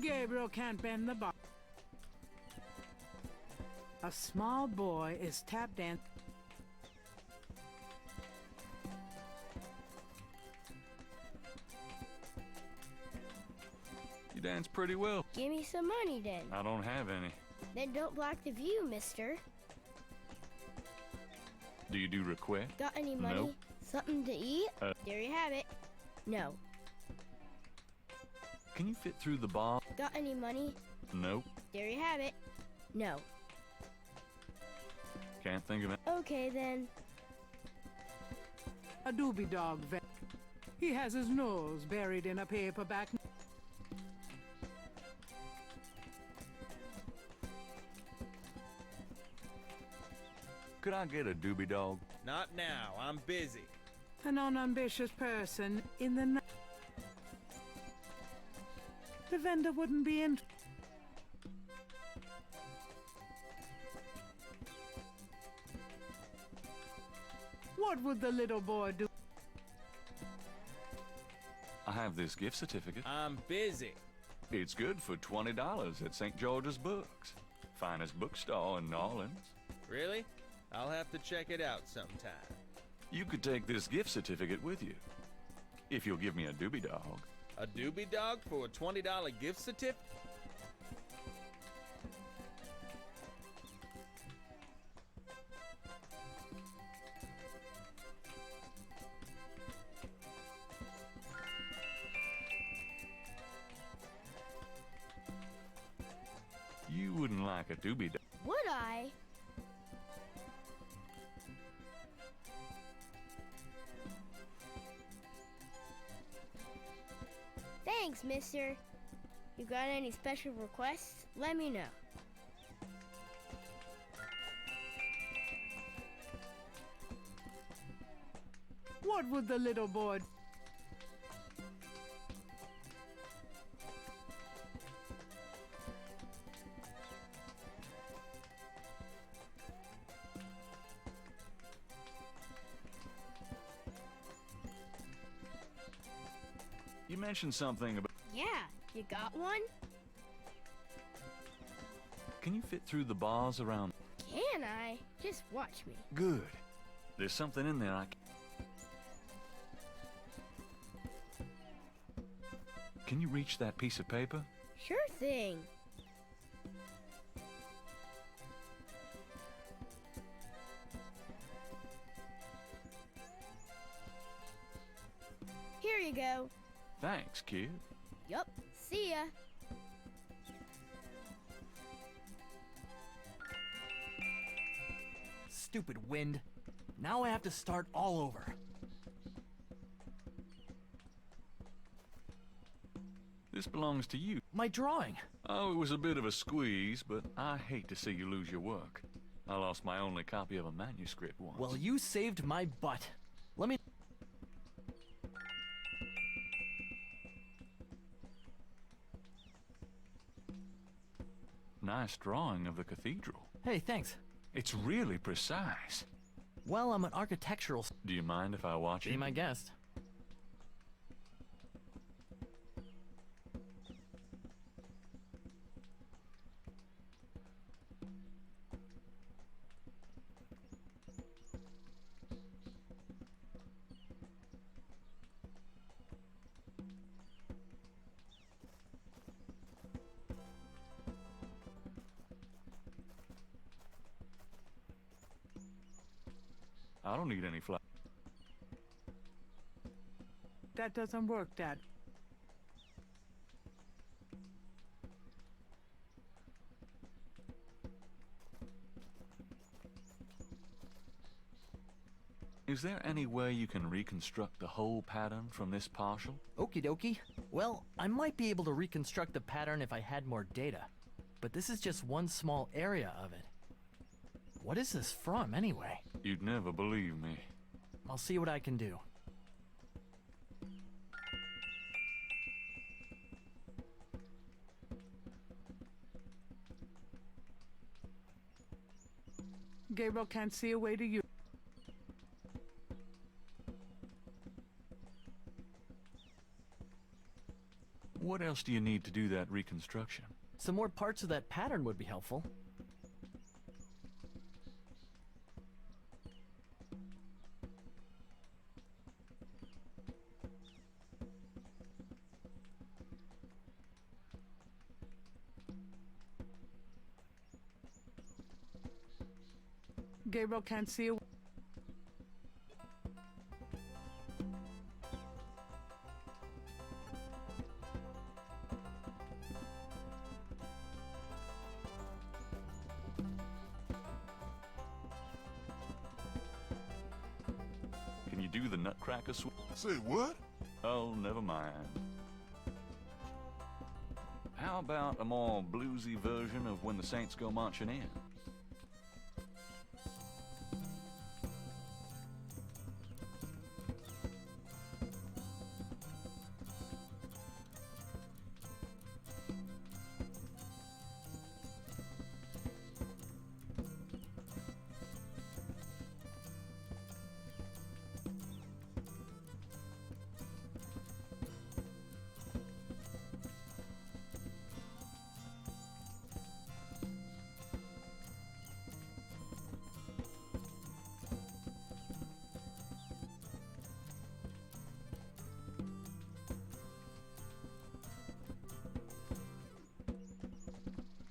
Gabriel can't bend the box. A small boy is tap dancing. You dance pretty well. Give me some money then. I don't have any. Then don't block the view, mister. Do you do request? Got any money? Nope. Something to eat? There you have it. No. Can you fit through the bar? Got any money? Nope. There you have it. No. Can't think of it. Okay then. A doobie dog vet. He has his nose buried in a paperback. Could I get a doobie dog? Not now. I'm busy. An unambitious person in the night. The vendor wouldn't be in. What would the little boy do? I have this gift certificate. I'm busy. It's good for $20 at St. George's Books. Finest bookstore in New Orleans. Really? I'll have to check it out sometime. You could take this gift certificate with you. If you'll give me a doobie dog. A doobie dog for a $20 gift certificate? You wouldn't like a doobie dog. Would I? Thanks, mister. You got any special requests? Let me know. What would the little boy do? You mentioned something about... Yeah, you got one? Can you fit through the bars around... Can I? Just watch me. Good. There's something in there I can... Can you reach that piece of paper? Sure thing. Here you go. Thanks, kid. Yup. See ya. Stupid wind. Now I have to start all over. This belongs to you. My drawing. Oh, it was a bit of a squeeze, but I hate to see you lose your work. I lost my only copy of a manuscript once. Well, you saved my butt. Let me... Nice drawing of the cathedral. Hey, thanks. It's really precise. Well, I'm an architectural... Do you mind if I watch it? Be my guest. I don't need any flowers. That doesn't work, Dad. Is there any way you can reconstruct the whole pattern from this partial? Okie dokie. Well, I might be able to reconstruct the pattern if I had more data. But this is just one small area of it. What is this from, anyway? You'd never believe me. I'll see what I can do. Gabriel can't see a way to you. What else do you need to do that reconstruction? Some more parts of that pattern would be helpful. Gabriel can't see a... Can you do the Nutcracker swing? Say what? Oh, never mind. How about a more bluesy version of When the Saints Go Marching In?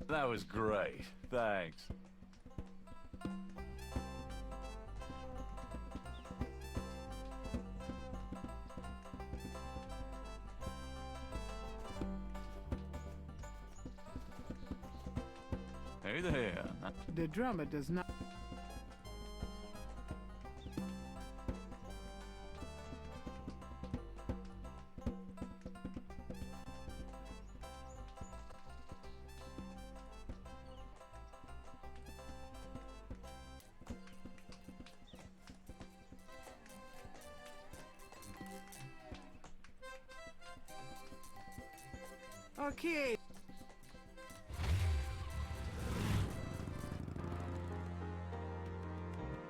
That was great. Thanks. Hey there. The drummer does not... Okay.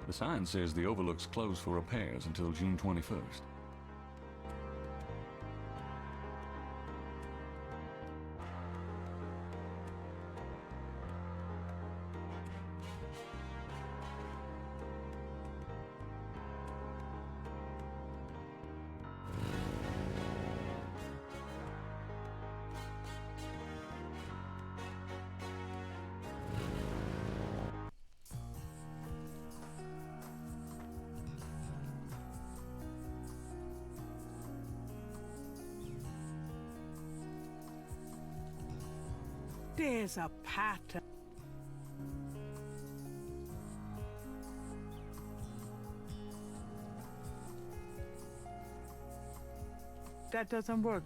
The sign says the Overlook's closed for repairs until June 21st. There's a pattern. That doesn't work.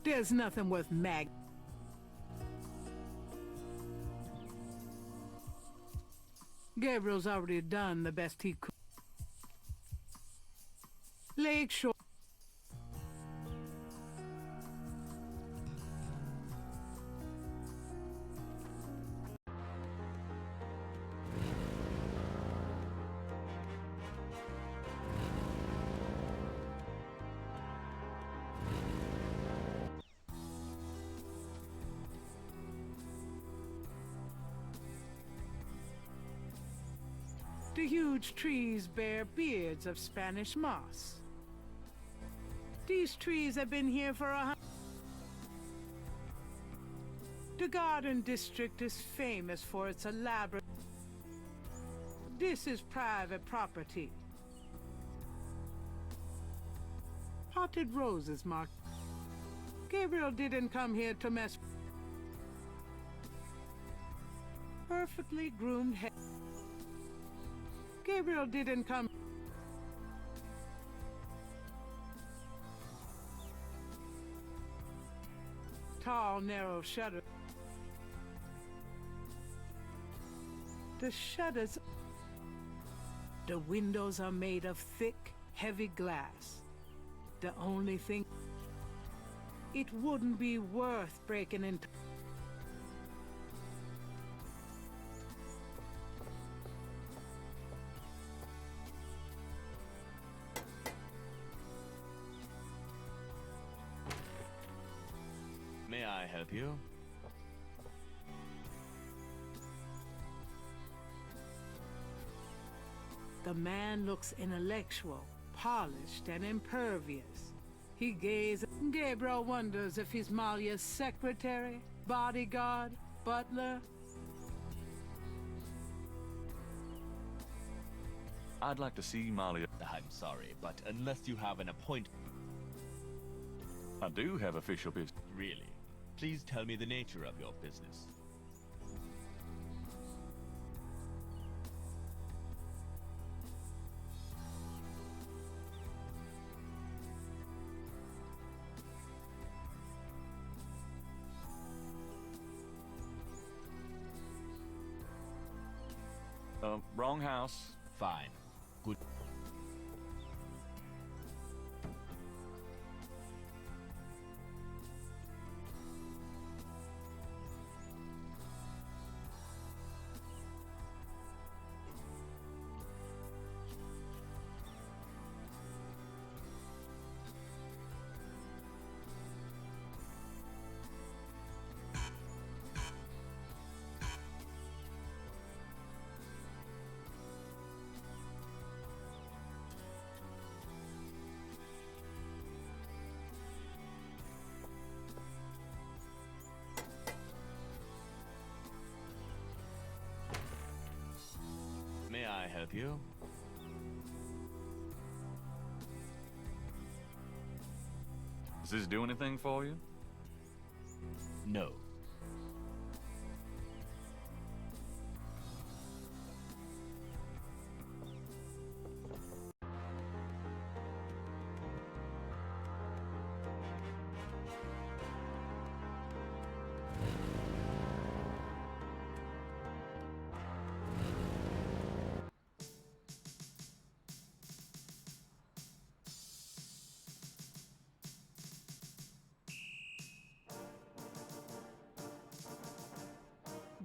There's nothing worth mag. Gabriel's already done the best he could. Lakeshore. The huge trees bear beards of Spanish moss. These trees have been here for 100. The garden district is famous for its elaborate. This is private property. Potted roses mark. Gabriel didn't come here to mess. Perfectly groomed hair. Gabriel didn't come. Tall, narrow shutter. The shutters. The windows are made of thick, heavy glass. The only thing. It wouldn't be worth breaking into. May I help you? The man looks intellectual, polished, and impervious. He gazes. Gabriel wonders if he's Malia's secretary, bodyguard, butler. I'd like to see Malia. I'm sorry, but unless you have an appointment... I do have official business. Really? Please tell me the nature of your business. Wrong house. Fine. Good. May I help you? Does this do anything for you? No.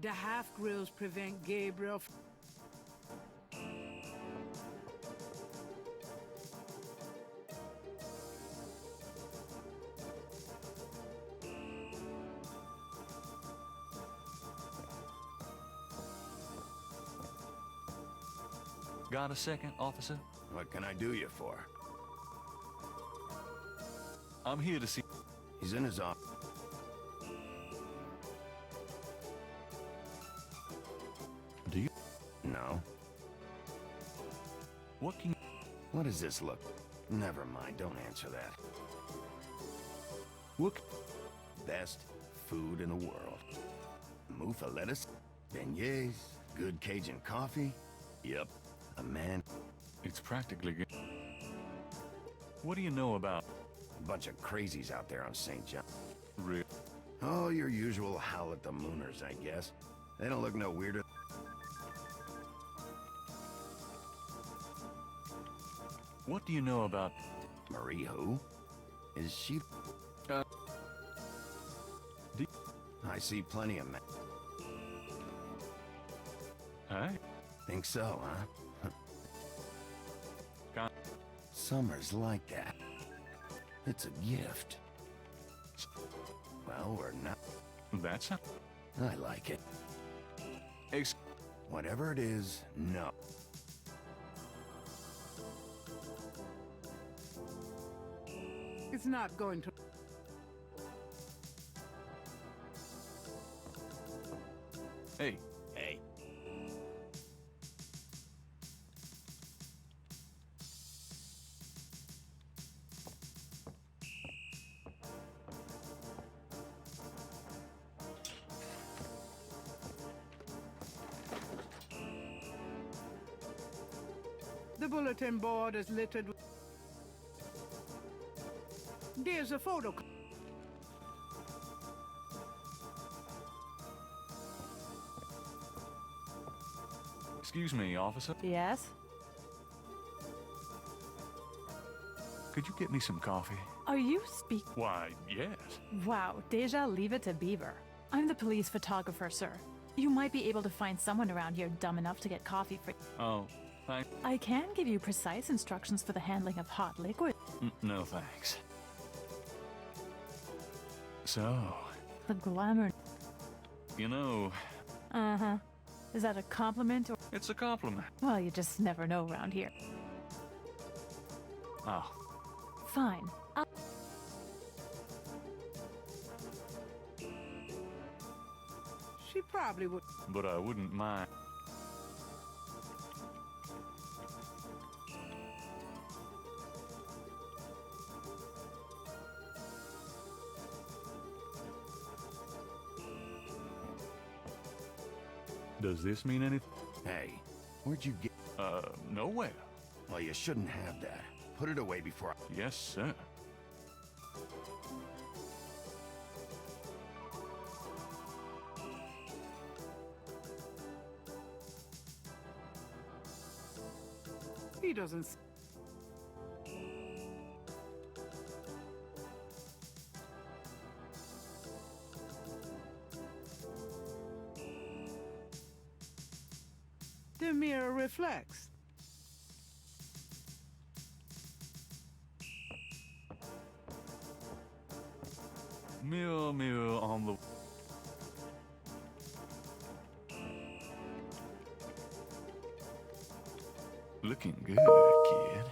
The half-grills prevent Gabriel from... Got a second, officer? What can I do you for? I'm here to see... He's in his office. No. What can... What does this look? Never mind, don't answer that. What... Best food in the world. Mufa lettuce, beignets, good Cajun coffee. Yep, a man. It's practically... What do you know about... A bunch of crazies out there on St. John. Real... Oh, your usual howl at the mooners, I guess. They don't look no weirder. What do you know about... Marie who? Is she... I see plenty of men. Hey? Think so, huh? Summer's like that. It's a gift. Well, we're not... That's a... I like it. Whatever it is, no. It's not going to... Hey. Hey. The bulletin board is littered with... There's a photo... Excuse me, officer. Yes? Could you get me some coffee? Are you speak? Why, yes. Wow, Deja, leave it to Beaver. I'm the police photographer, sir. You might be able to find someone around here dumb enough to get coffee for... Oh, thank... I can give you precise instructions for the handling of hot liquid. No, thanks. So... The glamour... You know... Uh-huh. Is that a compliment or... It's a compliment. Well, you just never know around here. Oh. Fine. She probably would... But I wouldn't mind. Does this mean anything? Hey, where'd you get... Nowhere. Well, you shouldn't have that. Put it away before I... Yes, sir. He doesn't... The mirror reflects. Mirror, mirror on the... Looking good, kid.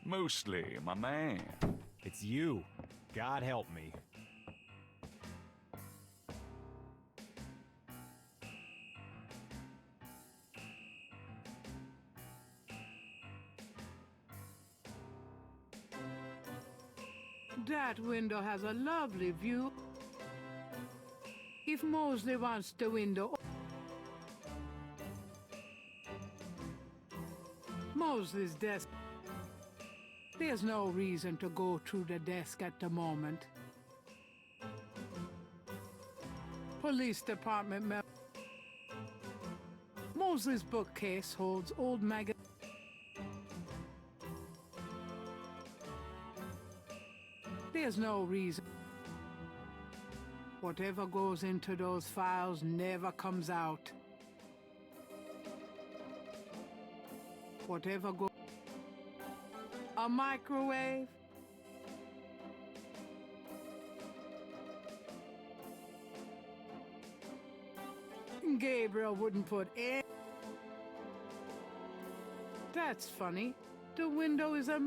Mostly, my man. It's you. God help me. That window has a lovely view. If Mosley wants the window... Mosley's desk... There's no reason to go through the desk at the moment. Police department member... Mosley's bookcase holds old magazines. There's no reason. Whatever goes into those files never comes out. Whatever go. A microwave? Gabriel wouldn't put air. That's funny. The window is a...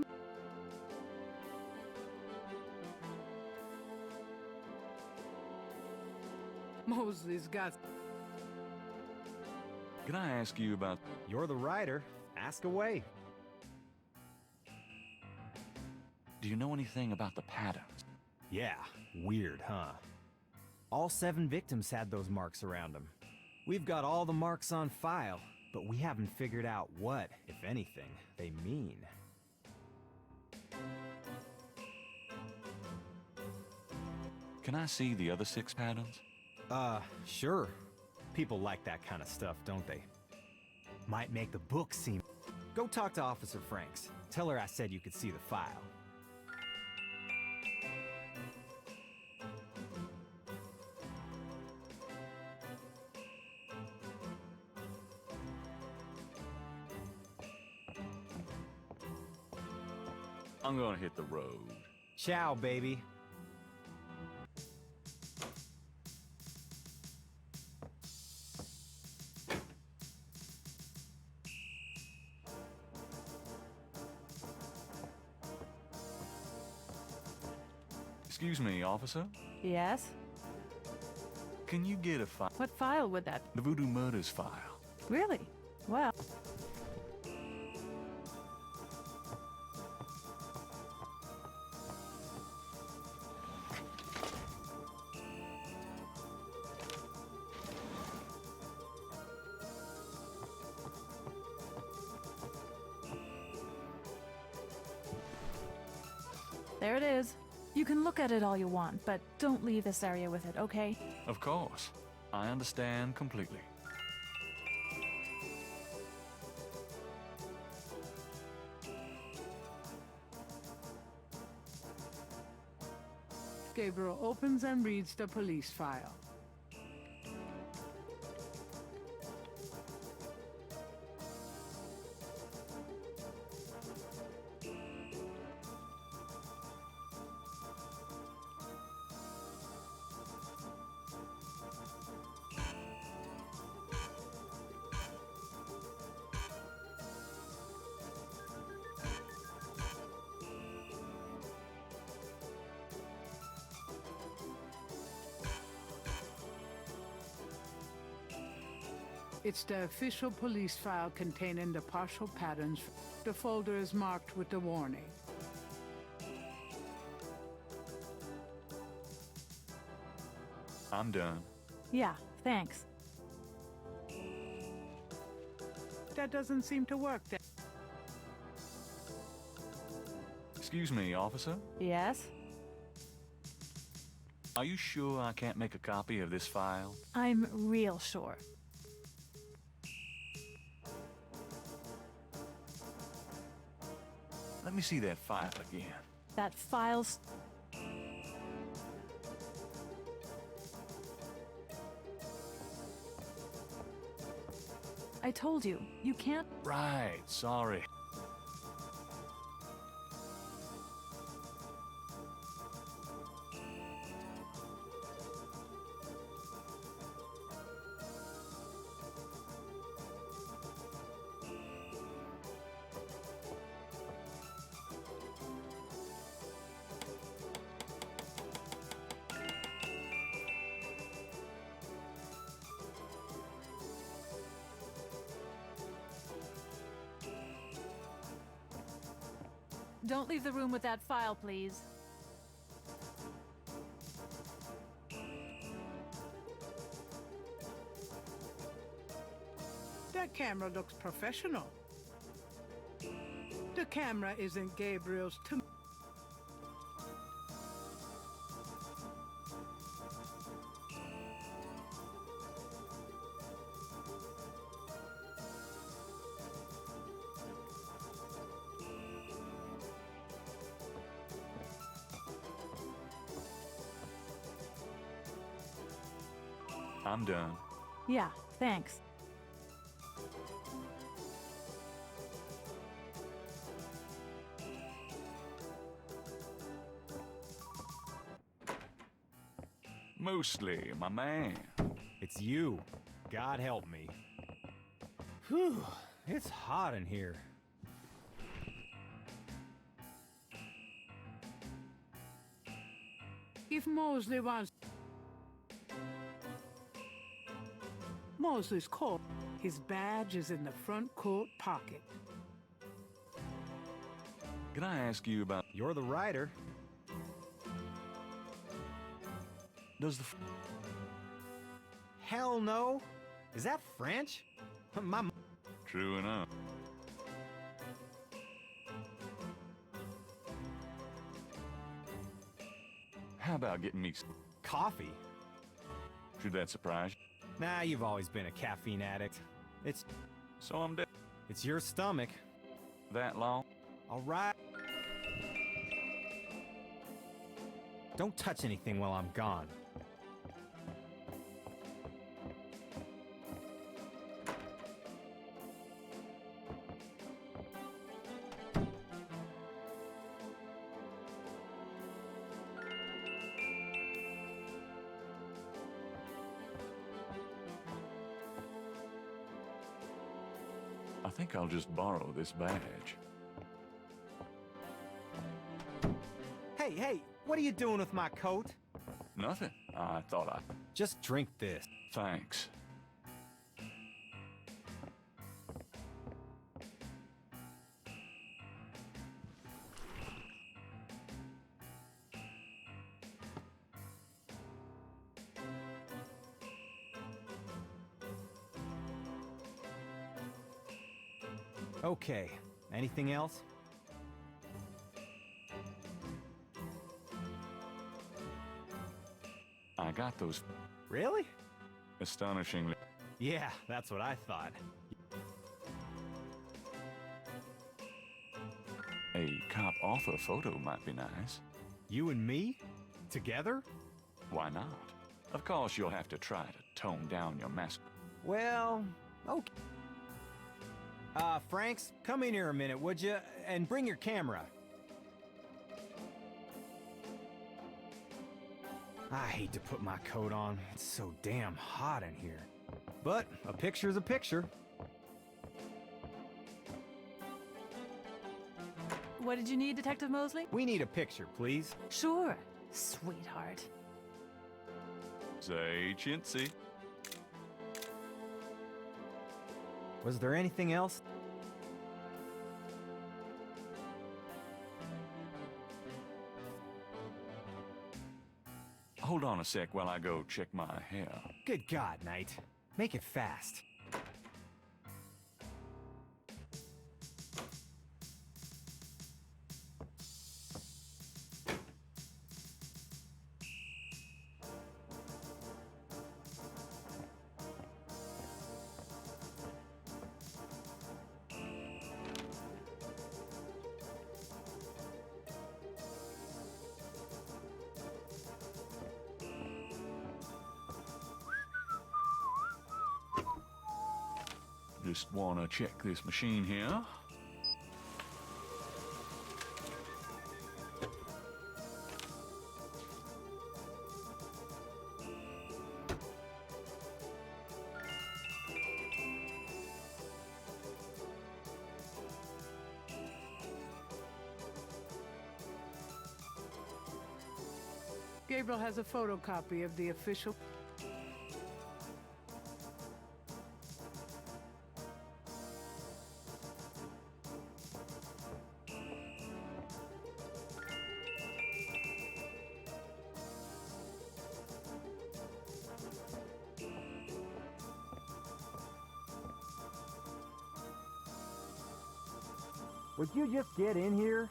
Mosley's got... Can I ask you about... You're the writer. Ask away. Do you know anything about the patterns? Yeah, weird, huh? All 7 victims had those marks around them. We've got all the marks on file, but we haven't figured out what, if anything, they mean. Can I see the other 6 patterns? Sure. People like that kind of stuff, don't they? Might make the book seem... Go talk to Officer Franks. Tell her I said you could see the file. I'm gonna hit the road. Ciao, baby. Excuse me, officer? Yes? Can you get a file? What file would that The Voodoo Murders file. Really? Well... There it is. You can look at it all you want, but don't leave this area with it, okay? Of course. I understand completely. Gabriel opens and reads the police file. It's the official police file containing the partial patterns. The folder is marked with the warning. I'm done. Yeah, thanks. That doesn't seem to work then. Excuse me, officer? Yes? Are you sure I can't make a copy of this file? I'm real sure. Let me see that file again. That file's... I told you, you can't... Right, sorry. Don't leave the room with that file, please. That camera looks professional. The camera isn't Gabriel's to... I'm done. Yeah, thanks. Mostly, my man. It's you. God help me. Whew, it's hot in here. If Mosley wants... Mosley's coat. His badge is in the front coat pocket. Can I ask you about... You're the writer. Does the... Hell no. Is that French? My... True enough. How about getting me... Coffee? Should that surprise you? Nah, you've always been a caffeine addict. It's... So I'm dead. It's your stomach. That long? All right. Don't touch anything while I'm gone. I think I'll just borrow this badge. Hey, what are you doing with my coat? Nothing. I thought I... Just drink this. Thanks. Okay, anything else? I got those... Really? Astonishingly... Yeah, that's what I thought. A cop author photo might be nice. You and me? Together? Why not? Of course you'll have to try to tone down your mask. Well, okay. Franks, come in here a minute, would you? And bring your camera. I hate to put my coat on. It's so damn hot in here. But a picture's a picture. What did you need, Detective Mosley? We need a picture, please. Sure, sweetheart. Say chintzy. Was there anything else? Hold on a sec while I go check my hair. Good God, Knight. Make it fast. Just wanna check this machine here. Gabriel has a photocopy of the official... Would you just get in here?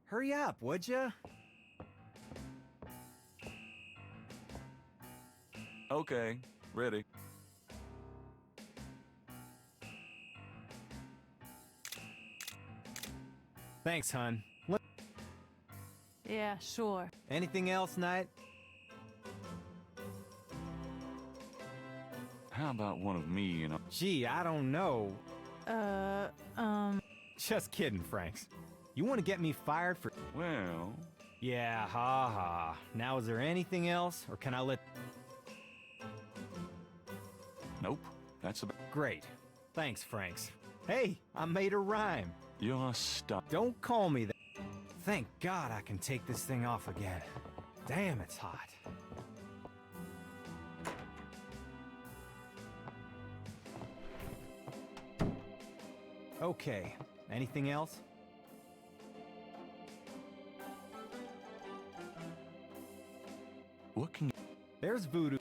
Hurry up, would you? Okay, ready. Thanks, hun. Yeah, sure. Anything else, Knight? How about one of me and a... Gee, I don't know. Just kidding, Franks. You want to get me fired for... Well, Yeah, ha ha. Now is there anything else, or can I let... Nope. That's about... Great. Thanks, Franks. Hey, I made a rhyme. You're stuck. Don't call me that. Thank God I can take this thing off again. Damn, it's hot. Okay, anything else? What can you... There's voodoo.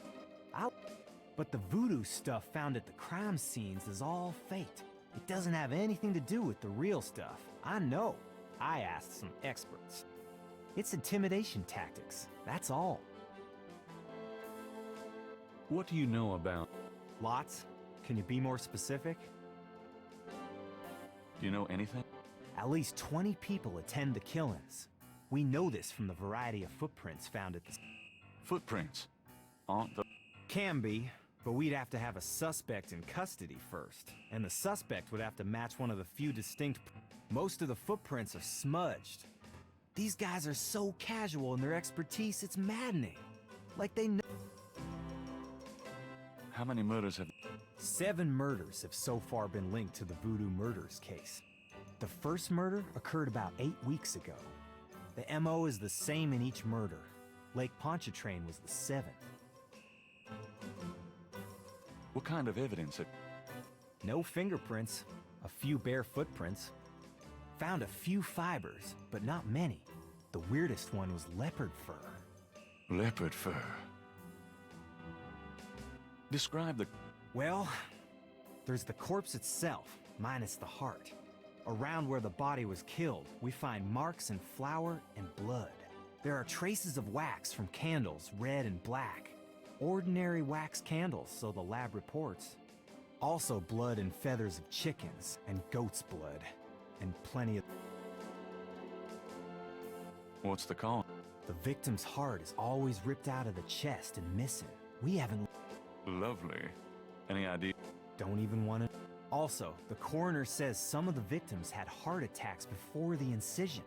But the voodoo stuff found at the crime scenes is all faked. It doesn't have anything to do with the real stuff. I know. I asked some experts. It's intimidation tactics, that's all. What do you know about... Lots. Can you be more specific? Do you know anything? At least 20 people attend the killings. We know this from the variety of footprints found at the... Footprints? Aren't the... Can be, but we'd have to have a suspect in custody first. And the suspect would have to match one of the few distinct... Most of the footprints are smudged. These guys are so casual in their expertise, it's maddening. Like they know... How many murders have... 7 murders have so far been linked to the Voodoo Murders case. The first murder occurred about 8 weeks ago. The MO is the same in each murder. Lake Pontchartrain was the 7th. What kind of evidence? No fingerprints, a few bare footprints. Found a few fibers, but not many. The weirdest one was leopard fur. Leopard fur. Describe the... Well, there's the corpse itself, minus the heart. Around where the body was killed, we find marks in flour and blood. There are traces of wax from candles, red and black. Ordinary wax candles, so the lab reports. Also blood and feathers of chickens, and goat's blood, and plenty of... What's the cause? The victim's heart is always ripped out of the chest and missing. We haven't... Lovely. Any idea? Don't even want to... Also, the coroner says some of the victims had heart attacks before the incision.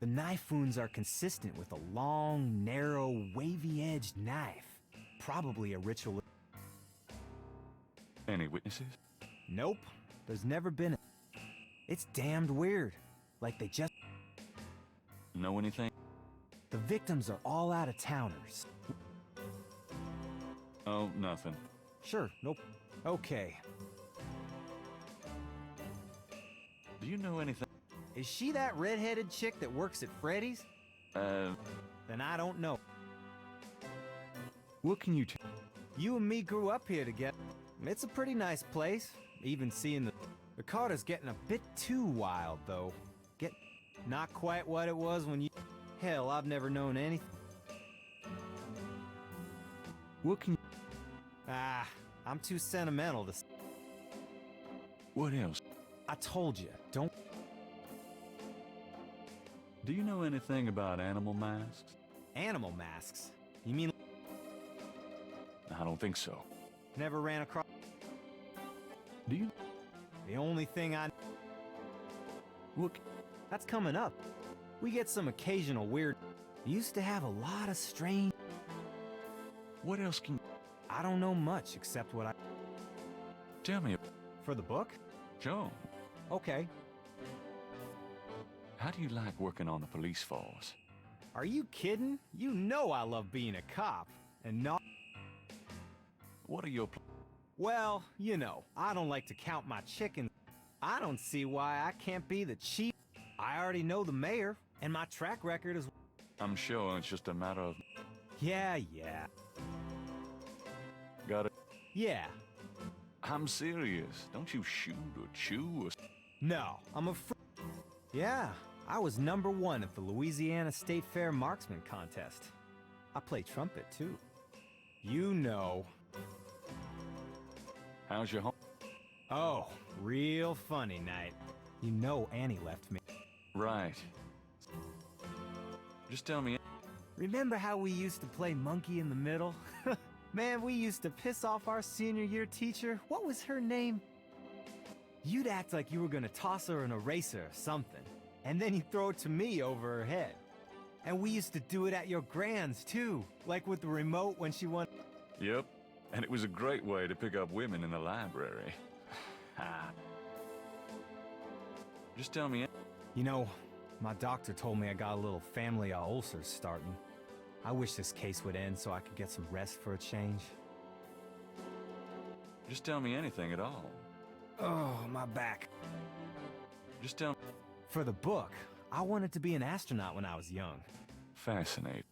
The knife wounds are consistent with a long, narrow, wavy-edged knife. Probably a ritual... Any witnesses? Nope. There's never been a... It's damned weird. Like they just... Know anything? The victims are all out-of-towners. Oh, nothing. Sure, nope. Okay. Do you know anything? Is she that red-headed chick that works at Freddy's? Then I don't know. What can you tell? You and me grew up here together. It's a pretty nice place. Even seeing the Carter's getting a bit too wild, though. Not quite what it was when you... Hell, I've never known anything. What can you... I'm too sentimental to... What else? I told you, don't... Do you know anything about animal masks? Animal masks? You mean... I don't think so. Never ran across... Do you? The only thing I... Look. That's coming up. We get some occasional weird... Used to have a lot of strange... What else can... I don't know much except what I... Tell me. For the book? Sure. Okay. How do you like working on the police force? Are you kidding? You know I love being a cop. And not... What are your... Well, you know, I don't like to count my chickens. I don't see why I can't be the chief. I already know the mayor, and my track record is... I'm sure it's just a matter of... Yeah. Got it? Yeah. I'm serious. Don't you shoot or chew or... No, I'm a Yeah, I was #1 at the Louisiana State Fair Marksman Contest. I play trumpet, too. You know. How's your home? Oh, real funny night. You know Annie left me. Right. Just tell me... Remember how we used to play monkey in the middle? Man, we used to piss off our senior year teacher. What was her name? You'd act like you were gonna toss her an eraser or something, and then you'd throw it to me over her head. And we used to do it at your grand's, too. Like with the remote when she won. Yep, and it was a great way to pick up women in the library. Just tell me. You know, my doctor told me I got a little family of ulcers starting. I wish this case would end so I could get some rest for a change. Just tell me anything at all. Oh, my back. Just tell me. For the book, I wanted to be an astronaut when I was young. Fascinating.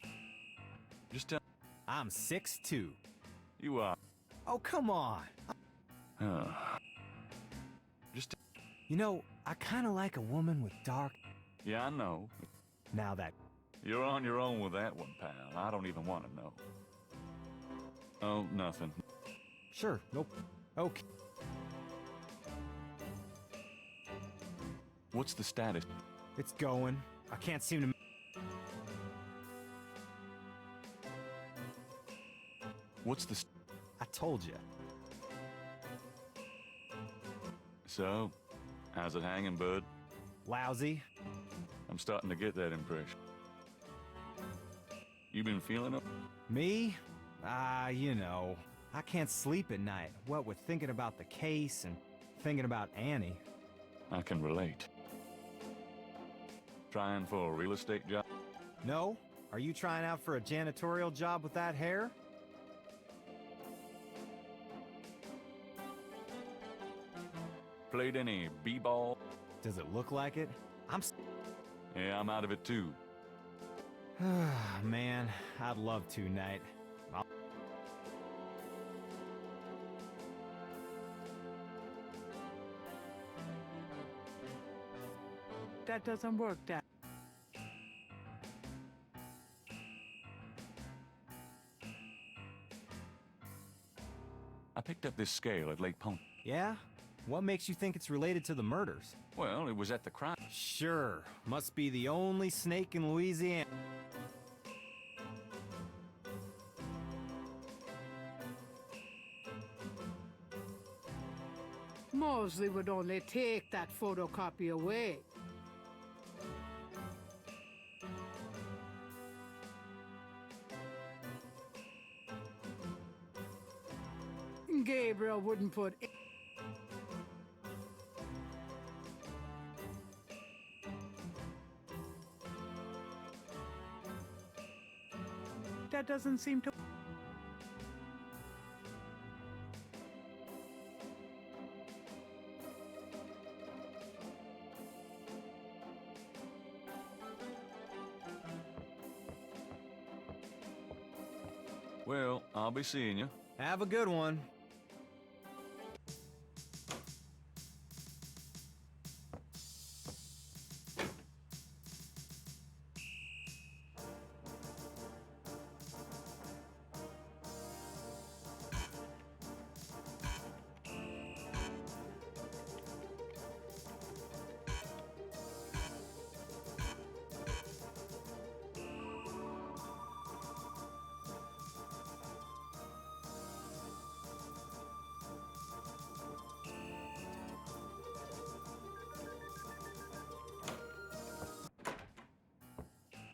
Just tell. I'm 6'2". You are. Oh, come on. Just. You know, I kind of like a woman with dark... Yeah, I know. Now that... You're on your own with that one, pal. I don't even want to know. Oh, nothing. Sure, nope. Okay. What's the status? It's going. I can't seem to... What's the... I told you. So, how's it hanging, bud? Lousy. I'm starting to get that impression. You been feeling it? Me? You know. I can't sleep at night, what with thinking about the case and thinking about Annie. I can relate. Trying for a real estate job? No? Are you trying out for a janitorial job with that hair? Played any b-ball? Does it look like it? Yeah, I'm out of it too. Man, I'd love to, Knight. That doesn't work, Dad. I picked up this scale at Lake Pony. Yeah? What makes you think it's related to the murders? Well, it was at the crime. Sure. Must be the only snake in Louisiana. Mosley would only take that photocopy away. Gabriel wouldn't put... That doesn't seem to... Well, I'll be seeing you. Have a good one.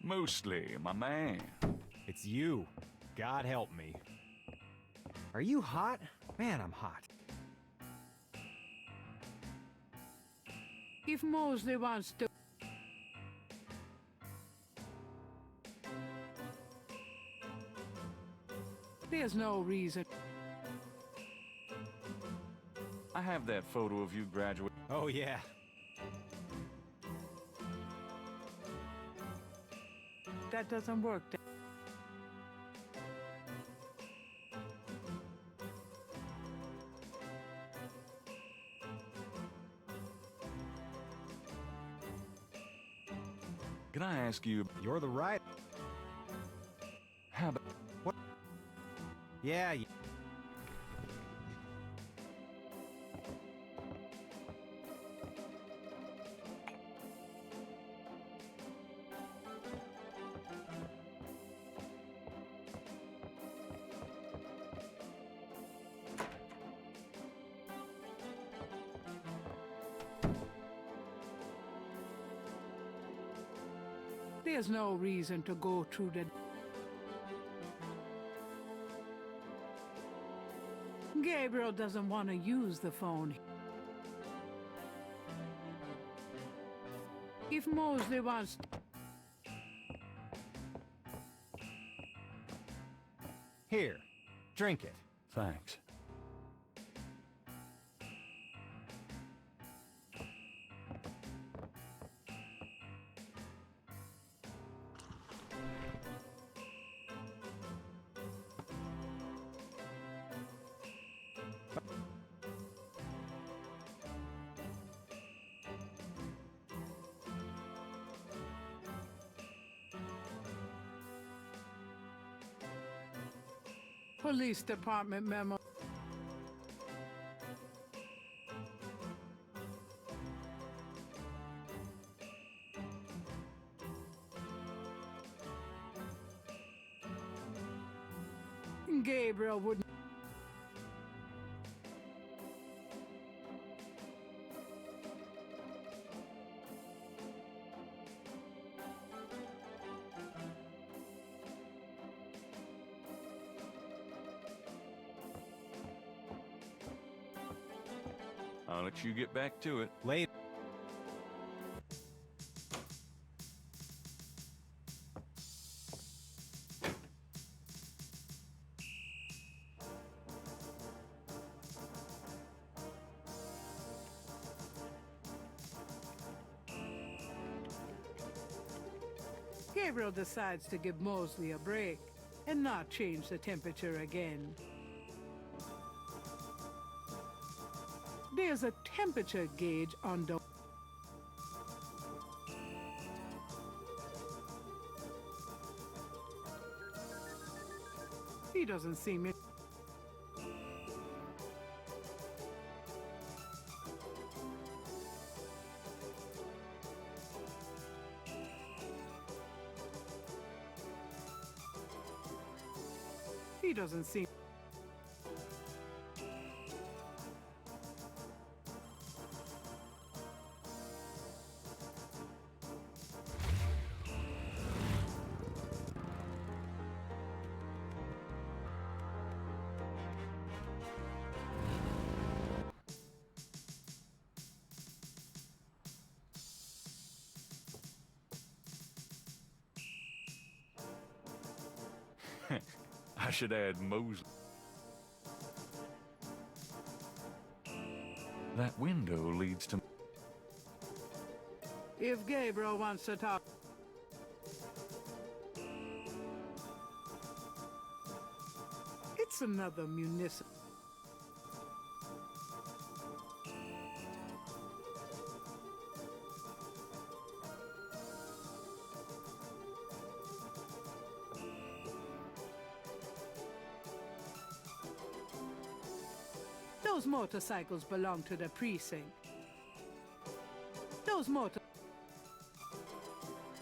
Mostly, my man. It's you. God help me. Are you hot? Man, I'm hot. If Mosley wants to... There's no reason. I have that photo of you graduate. Oh, yeah. That doesn't work. Can I ask you? You're the right. How about... What? Yeah. There's no reason to go through the... Gabriel doesn't want to use the phone. If Mosley wants... Here, drink it. Thanks. Police Department memo. Gabriel wouldn't... I'll let you get back to it. Later. Gabriel decides to give Mosley a break and not change the temperature again. There's a temperature gauge on the... He doesn't seem it. He doesn't seem... I should add Mosley. That window leads to... If Gabriel wants to talk... It's another municipal... Those motorcycles belong to the precinct. Those motor...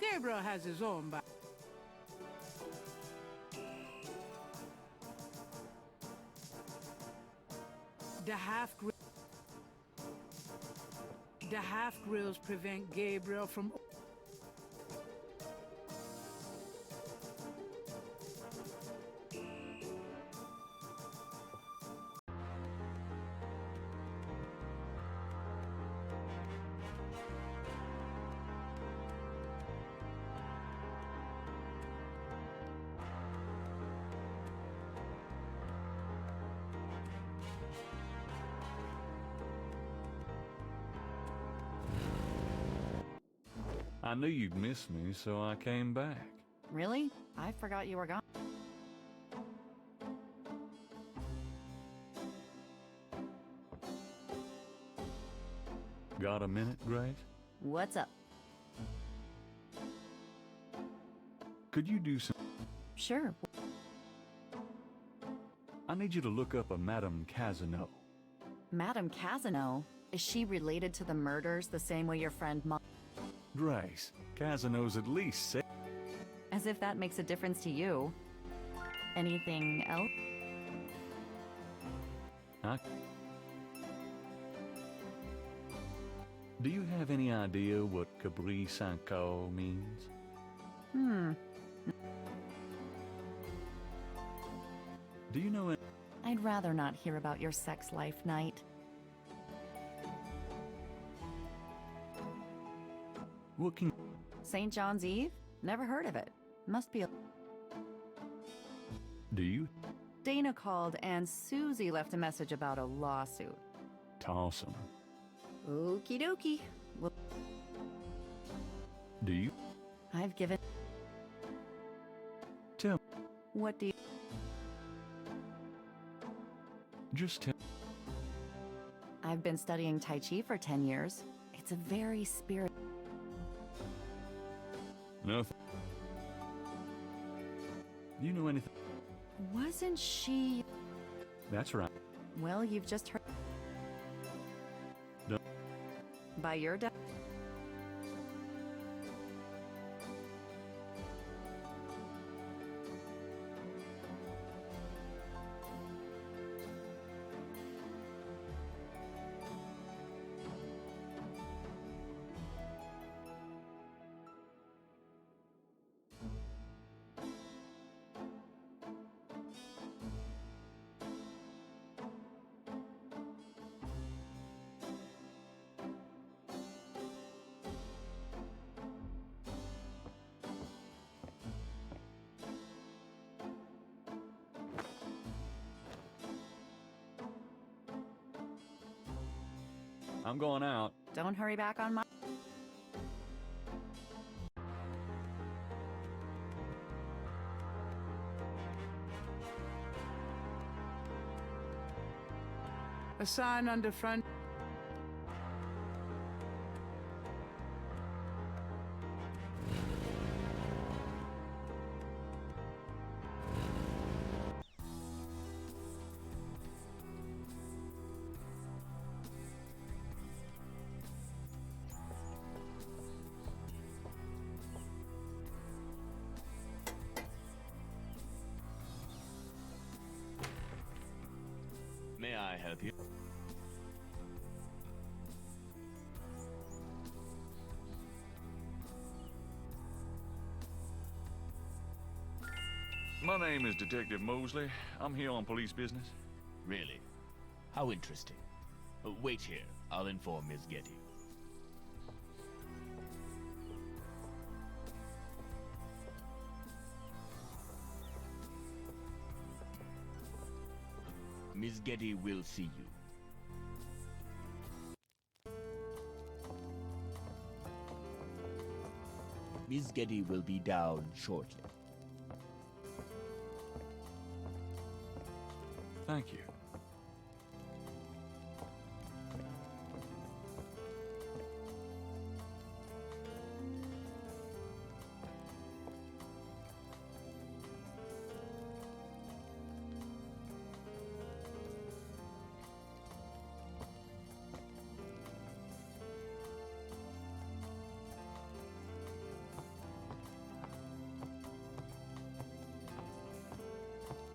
Gabriel has his own bike. The half grills prevent Gabriel from... I knew you'd miss me, so I came back. Really? I forgot you were gone. Got a minute, Grace? What's up? Could you do some... Sure. I need you to look up a Madame Casino. Madame Casino? Is she related to the murders the same way your friend Grace, Casino's at least safe. As if that makes a difference to you. Anything else? Do you have any idea what Cabri Sanko means? Hmm. Do you know it? I'd rather not hear about your sex life, Knight. What can... St. John's Eve? Never heard of it. Must be a... Do you? Dana called and Susie left a message about a lawsuit. Toss 'em. Okie dokie. Well, Do you? I've given... Tell. What do you... Just tell. I've been studying Tai Chi for 10 years. It's a very spirit... Nothing. Do you know anything? Wasn't she... That's right. Well, you've just heard... No. By your dad. I'm going out. Don't hurry back on my... A sign on the front. May I help you? My name is Detective Mosley. I'm here on police business. Really? How interesting. Wait here. I'll inform Miss Getty. Miss Getty will see you. Miss Getty will be down shortly. Thank you.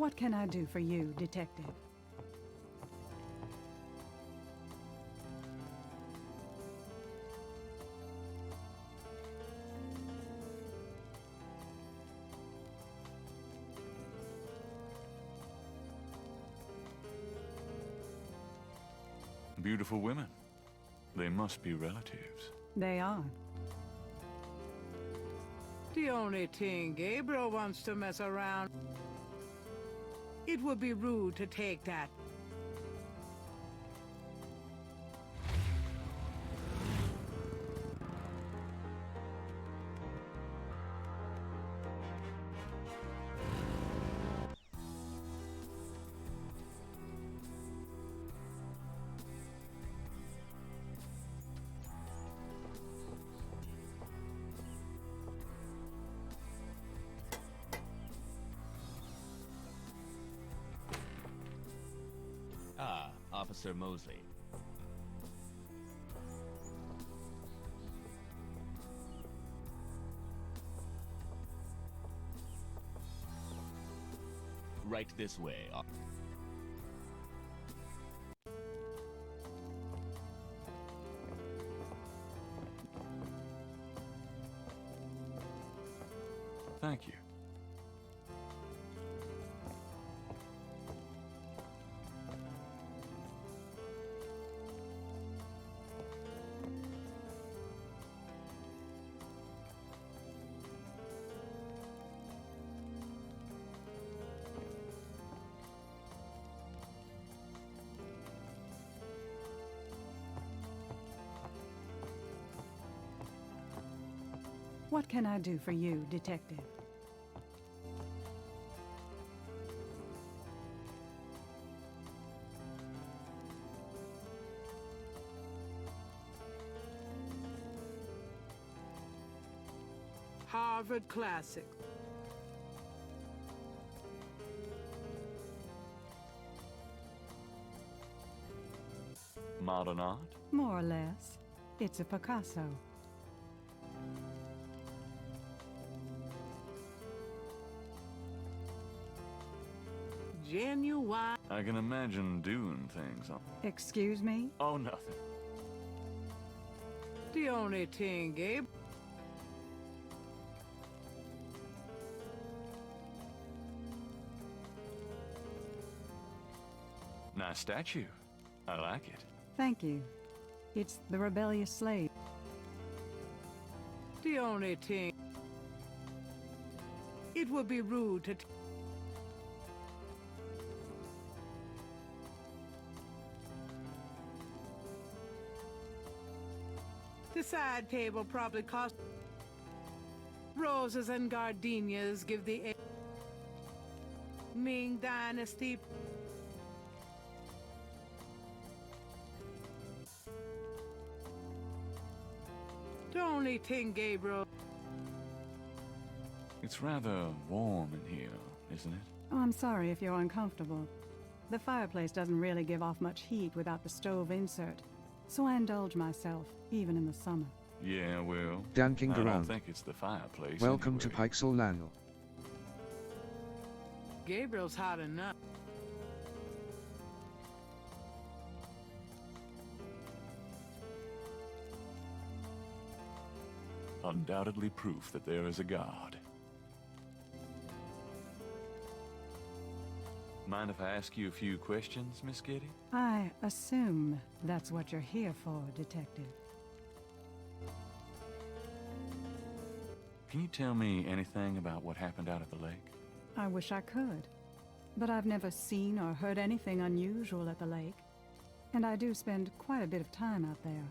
What can I do for you, Detective? Beautiful women. They must be relatives. They are. The only thing Gabriel wants to mess around. It would be rude to take that. Ah, Officer Mosley. Right this way. thank you. What can I do for you, Detective? Harvard Classic. Modern art? More or less. It's a Picasso. Genuine. I can imagine doing things. Excuse me? Oh, nothing. The only thing, Gabe. Nice statue. I like it. Thank you. It's the rebellious slave. The only thing. It would be rude to. The side table probably cost. Roses and gardenias give the Ming Dynasty. The only thing, Gabriel. It's rather warm in here, isn't it? Oh, I'm sorry if you're uncomfortable. The fireplace doesn't really give off much heat without the stove insert, so I indulge myself, even in the summer. Yeah, well, Danking I don't around. think it's the fireplace. Welcome to anyway. Pikesall Lanel. Gabriel's hot enough. Undoubtedly proof that there is a God. Mind if I ask you a few questions, Miss Kitty? I assume that's what you're here for, Detective. Can you tell me anything about what happened out at the lake? I wish I could, but I've never seen or heard anything unusual at the lake, and I do spend quite a bit of time out there.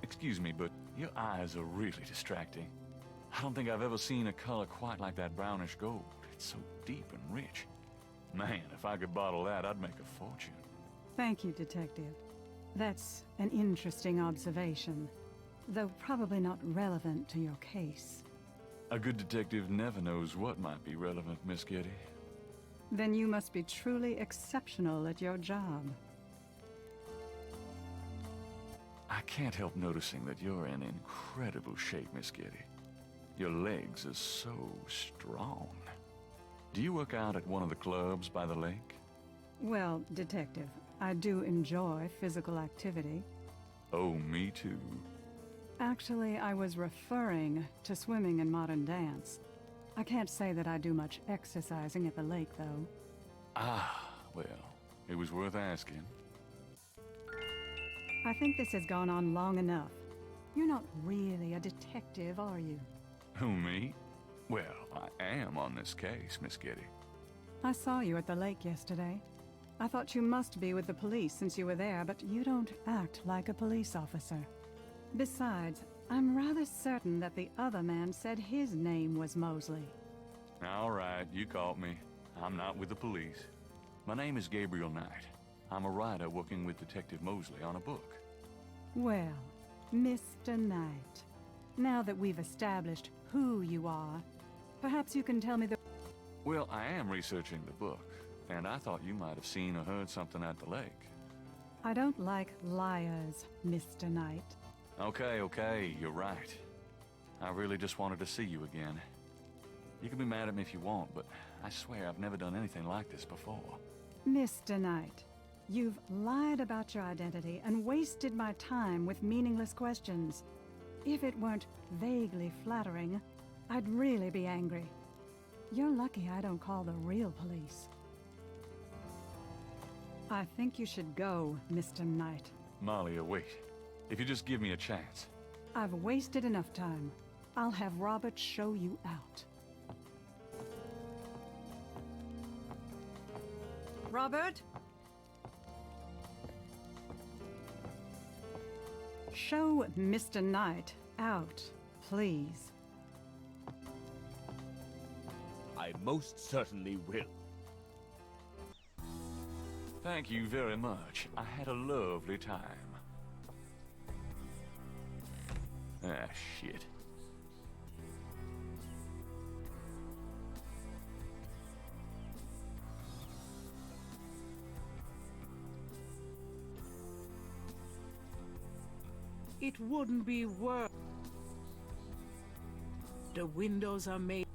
Excuse me, but your eyes are really distracting. I don't think I've ever seen a color quite like that brownish gold. It's so deep and rich. Man, if I could bottle that, I'd make a fortune. Thank you, Detective. That's an interesting observation, though probably not relevant to your case. A good detective never knows what might be relevant, Miss Kitty. Then you must be truly exceptional at your job. I can't help noticing that you're in incredible shape, Miss Kitty. Your legs are so strong. Do you work out at one of the clubs by the lake? Well, Detective, I do enjoy physical activity. Oh, me too. Actually, I was referring to swimming and modern dance. I can't say that I do much exercising at the lake, though. Ah, well, it was worth asking. I think this has gone on long enough. You're not really a detective, are you? Who, me? Well, I am on this case, Miss Kitty. I saw you at the lake yesterday. I thought you must be with the police since you were there, but you don't act like a police officer. Besides, I'm rather certain that the other man said his name was Mosley. All right, you caught me. I'm not with the police. My name is Gabriel Knight. I'm a writer working with Detective Mosley on a book. Well, Mr. Knight, now that we've established who you are, perhaps you can tell me the... Well, I am researching the book, and I thought you might have seen or heard something at the lake. I don't like liars, Mr. Knight. Okay, you're right. I really just wanted to see you again. You can be mad at me if you want, but I swear I've never done anything like this before. Mr. Knight, you've lied about your identity and wasted my time with meaningless questions. If it weren't vaguely flattering, I'd really be angry. You're lucky I don't call the real police. I think you should go, Mr. Knight. Malia, wait. If you just give me a chance. I've wasted enough time. I'll have Robert show you out. Robert? Show Mr. Knight out, please. I most certainly will. Thank you very much. I had a lovely time. Ah, shit. It wouldn't be worth. The windows are made.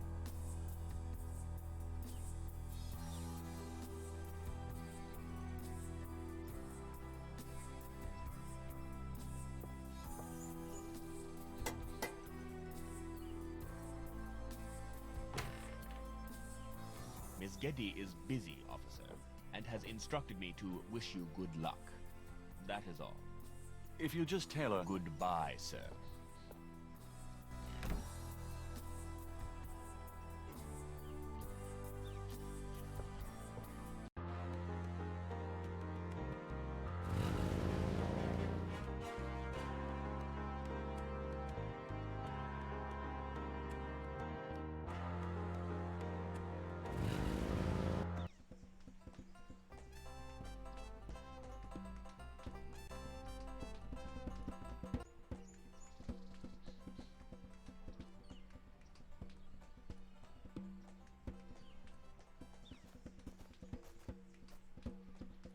Miss Getty is busy, officer, and has instructed me to wish you good luck. That is all. If you just tell her... Goodbye, sir.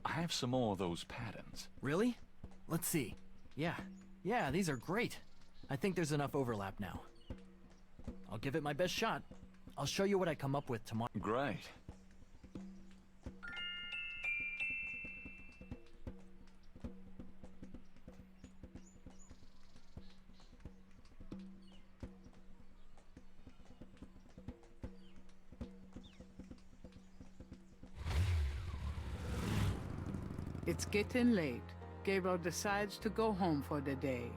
I have some more of those patterns. Really? Let's see. Yeah, these are great. I think there's enough overlap now. I'll give it my best shot. I'll show you what I come up with tomorrow. Great. It's getting late. Gabriel decides to go home for the day.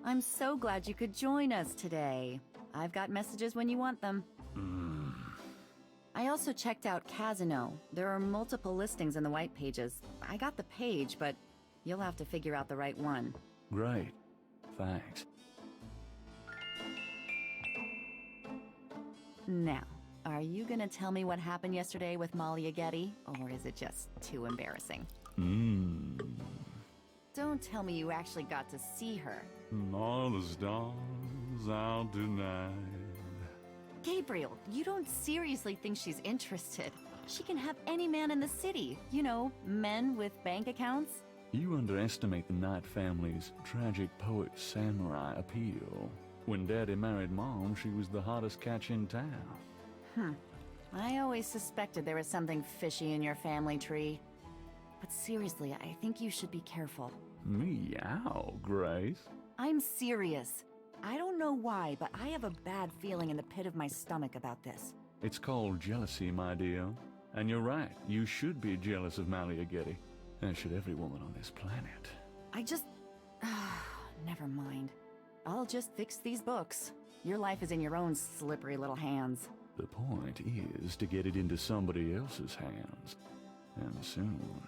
I'm so glad you could join us today. I've got messages when you want them. I also checked out Casino. There are multiple listings in the white pages. I got the page, but you'll have to figure out the right one. Great. Thanks. Now, Are you gonna tell me what happened yesterday with Malia Getty, or is it just too embarrassing? Don't tell me you actually got to see her. All the stars out tonight. Gabriel, you don't seriously think she's interested. She can have any man in the city. You know, men with bank accounts. You underestimate the Knight family's tragic poet samurai appeal. When Daddy married Mom, she was the hottest catch in town. I always suspected there was something fishy in your family tree. But seriously, I think you should be careful. Meow, Grace. I'm serious. I don't know why, but I have a bad feeling in the pit of my stomach about this. It's called jealousy, my dear. And you're right, you should be jealous of Malia Getty. As should every woman on this planet. I just... never mind. I'll just fix these books. Your life is in your own slippery little hands. The point is to get it into somebody else's hands. And soon.